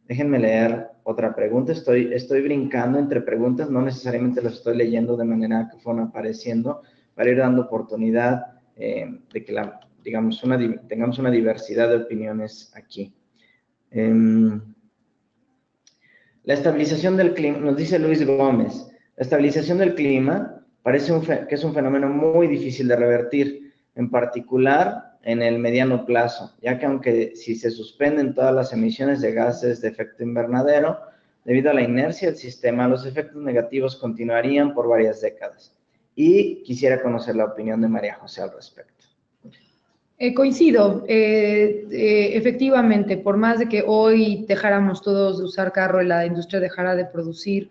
Déjenme leer otra pregunta. Estoy brincando entre preguntas, no necesariamente las estoy leyendo de manera que fueron apareciendo, para ir dando oportunidad de que tengamos una diversidad de opiniones aquí. La estabilización del clima, nos dice Luis Gómez, la estabilización del clima parece que es un fenómeno muy difícil de revertir, en particular en el mediano plazo, ya que aunque si se suspenden todas las emisiones de gases de efecto invernadero, debido a la inercia del sistema, los efectos negativos continuarían por varias décadas. Y quisiera conocer la opinión de María José al respecto. Coincido, efectivamente, por más de que hoy dejáramos todos de usar carro y la industria dejara de producir,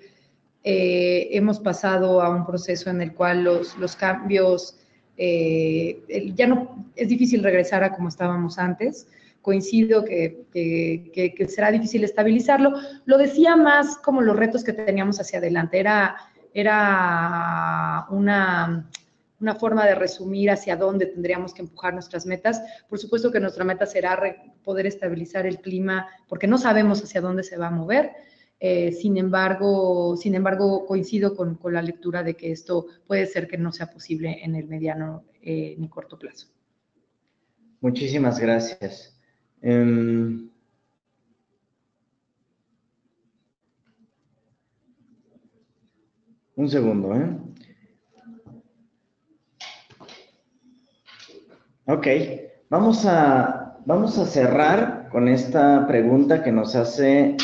hemos pasado a un proceso en el cual los cambios ya no es difícil regresar a como estábamos antes. Coincido que será difícil estabilizarlo. Lo decía más como los retos que teníamos hacia adelante. Era una forma de resumir hacia dónde tendríamos que empujar nuestras metas. Por supuesto que nuestra meta será poder estabilizar el clima, porque no sabemos hacia dónde se va a mover. Sin embargo, coincido con la lectura de que esto puede ser que no sea posible en el mediano ni corto plazo. Muchísimas gracias. Un segundo, Ok, vamos a cerrar con esta pregunta que nos hace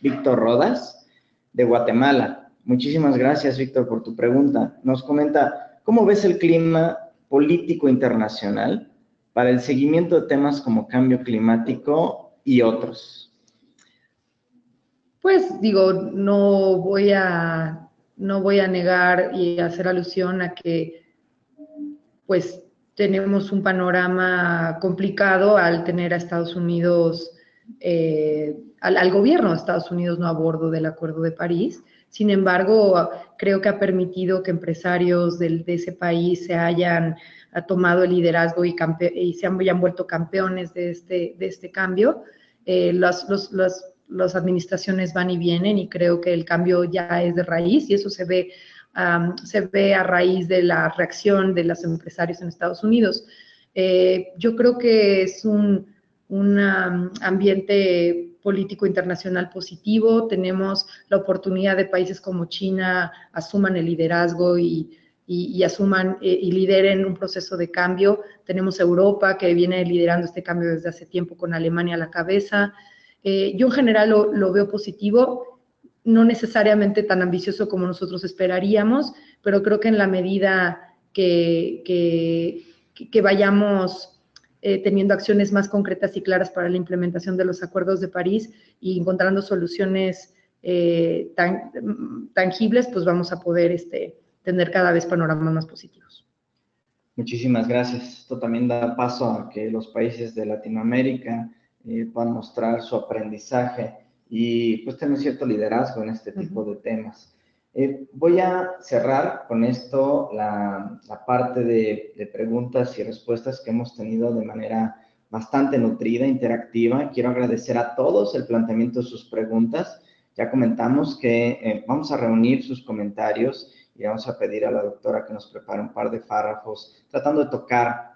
Víctor Rodas, de Guatemala. Muchísimas gracias, Víctor, por tu pregunta. Nos comenta, ¿cómo ves el clima político internacional para el seguimiento de temas como cambio climático y otros? Pues digo, no voy a negar y hacer alusión a que pues tenemos un panorama complicado al tener a Estados Unidos, al gobierno de Estados Unidos no a bordo del Acuerdo de París. Sin embargo, creo que ha permitido que empresarios de ese país se hayan tomado el liderazgo y se hayan vuelto campeones de este cambio. Las administraciones van y vienen y creo que el cambio ya es de raíz y eso se ve a raíz de la reacción de los empresarios en Estados Unidos. Yo creo que es un ambiente político internacional positivo. Tenemos la oportunidad de países como China asuman el liderazgo y asuman y lideren un proceso de cambio. Tenemos Europa que viene liderando este cambio desde hace tiempo con Alemania a la cabeza. Yo en general lo veo positivo, no necesariamente tan ambicioso como nosotros esperaríamos, pero creo que en la medida que vayamos teniendo acciones más concretas y claras para la implementación de los acuerdos de París y encontrando soluciones tangibles, pues vamos a poder tener cada vez panoramas más positivos. Muchísimas gracias. Esto también da paso a que los países de Latinoamérica puedan mostrar su aprendizaje y pues tener cierto liderazgo en este tipo de temas. Voy a cerrar con esto la parte de preguntas y respuestas que hemos tenido de manera bastante nutrida, interactiva. Quiero agradecer a todos el planteamiento de sus preguntas. Ya comentamos que vamos a reunir sus comentarios y vamos a pedir a la doctora que nos prepare un par de párrafos tratando de tocar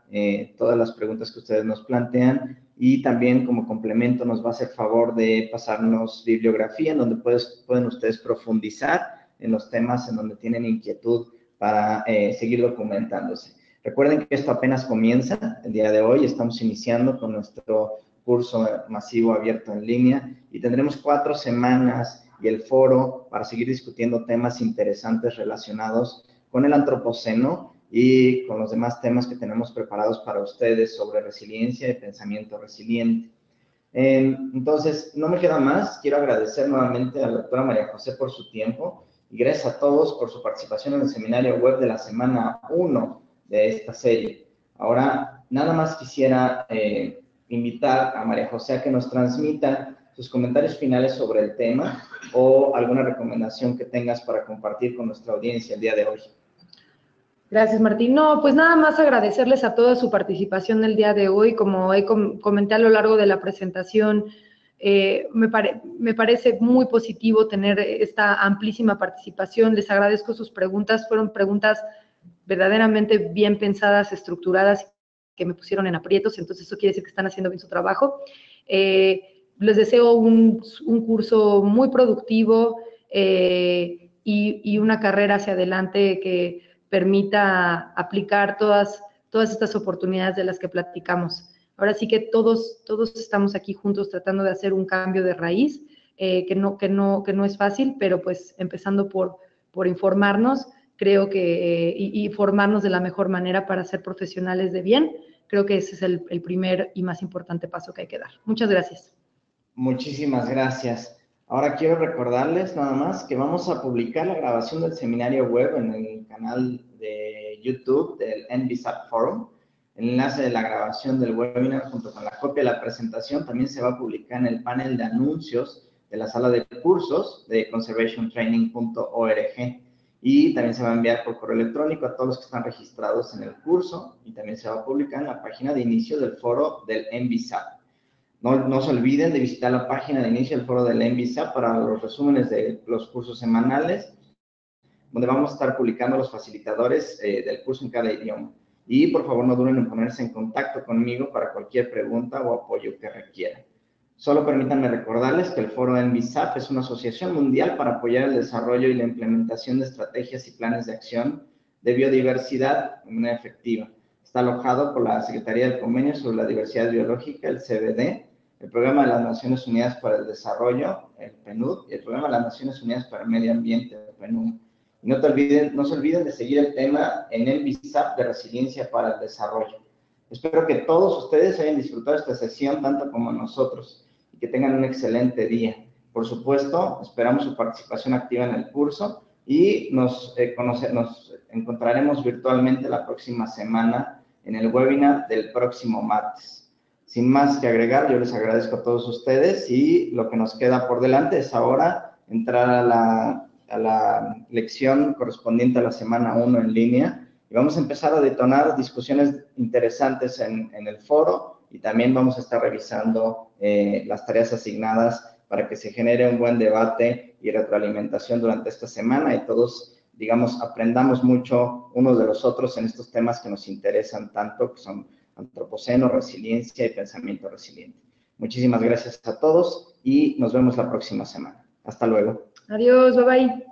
todas las preguntas que ustedes nos plantean y también como complemento nos va a hacer favor de pasarnos bibliografía en donde pueden ustedes profundizar en los temas en donde tienen inquietud para seguir documentándose. Recuerden que esto apenas comienza el día de hoy, estamos iniciando con nuestro curso masivo abierto en línea y tendremos 4 semanas y el foro para seguir discutiendo temas interesantes relacionados con el antropoceno y con los demás temas que tenemos preparados para ustedes sobre resiliencia y pensamiento resiliente. Entonces, no me queda más, quiero agradecer nuevamente a la doctora María José por su tiempo y gracias a todos por su participación en el seminario web de la semana 1 de esta serie. Ahora, nada más quisiera invitar a María José a que nos transmita sus comentarios finales sobre el tema o alguna recomendación que tengas para compartir con nuestra audiencia el día de hoy. Gracias, Martín. No, pues nada más agradecerles a toda su participación el día de hoy. Como comenté a lo largo de la presentación, me parece muy positivo tener esta amplísima participación. Les agradezco sus preguntas. Fueron preguntas verdaderamente bien pensadas, estructuradas, que me pusieron en aprietos. Entonces, eso quiere decir que están haciendo bien su trabajo. Les deseo un curso muy productivo y una carrera hacia adelante que permita aplicar todas estas oportunidades de las que platicamos. Ahora sí que todos estamos aquí juntos tratando de hacer un cambio de raíz, que no es fácil, pero pues empezando por informarnos, creo que, y formarnos de la mejor manera para ser profesionales de bien, creo que ese es el primer y más importante paso que hay que dar. Muchas gracias. Muchísimas gracias. Ahora quiero recordarles nada más que vamos a publicar la grabación del seminario web en el canal de YouTube del NBSAP Forum. El enlace de la grabación del webinar junto con la copia de la presentación también se va a publicar en el panel de anuncios de la sala de cursos de conservationtraining.org y también se va a enviar por correo electrónico a todos los que están registrados en el curso y también se va a publicar en la página de inicio del foro del NBSAP. No se olviden de visitar la página de inicio del foro del NBSAP para los resúmenes de los cursos semanales, donde vamos a estar publicando los facilitadores del curso en cada idioma. Y por favor no duden en ponerse en contacto conmigo para cualquier pregunta o apoyo que requieran. Solo permítanme recordarles que el foro NBSAP es una asociación mundial para apoyar el desarrollo y la implementación de estrategias y planes de acción de biodiversidad de manera efectiva. Está alojado por la Secretaría del Convenio sobre la Diversidad Biológica, el CBD, el Programa de las Naciones Unidas para el Desarrollo, el PNUD, y el Programa de las Naciones Unidas para el Medio Ambiente, el PNUD. Y no se olviden de seguir el tema en el NBSAP de Resiliencia para el Desarrollo. Espero que todos ustedes hayan disfrutado esta sesión tanto como nosotros y que tengan un excelente día. Por supuesto, esperamos su participación activa en el curso y nos encontraremos virtualmente la próxima semana en el webinar del próximo martes. Sin más que agregar, yo les agradezco a todos ustedes y lo que nos queda por delante es ahora entrar a la a la lección correspondiente a la semana 1 en línea y vamos a empezar a detonar discusiones interesantes en el foro y también vamos a estar revisando las tareas asignadas para que se genere un buen debate y retroalimentación durante esta semana y todos, digamos, aprendamos mucho unos de los otros en estos temas que nos interesan tanto, que son antropoceno, resiliencia y pensamiento resiliente. Muchísimas gracias a todos y nos vemos la próxima semana. Hasta luego. Adiós, bye bye.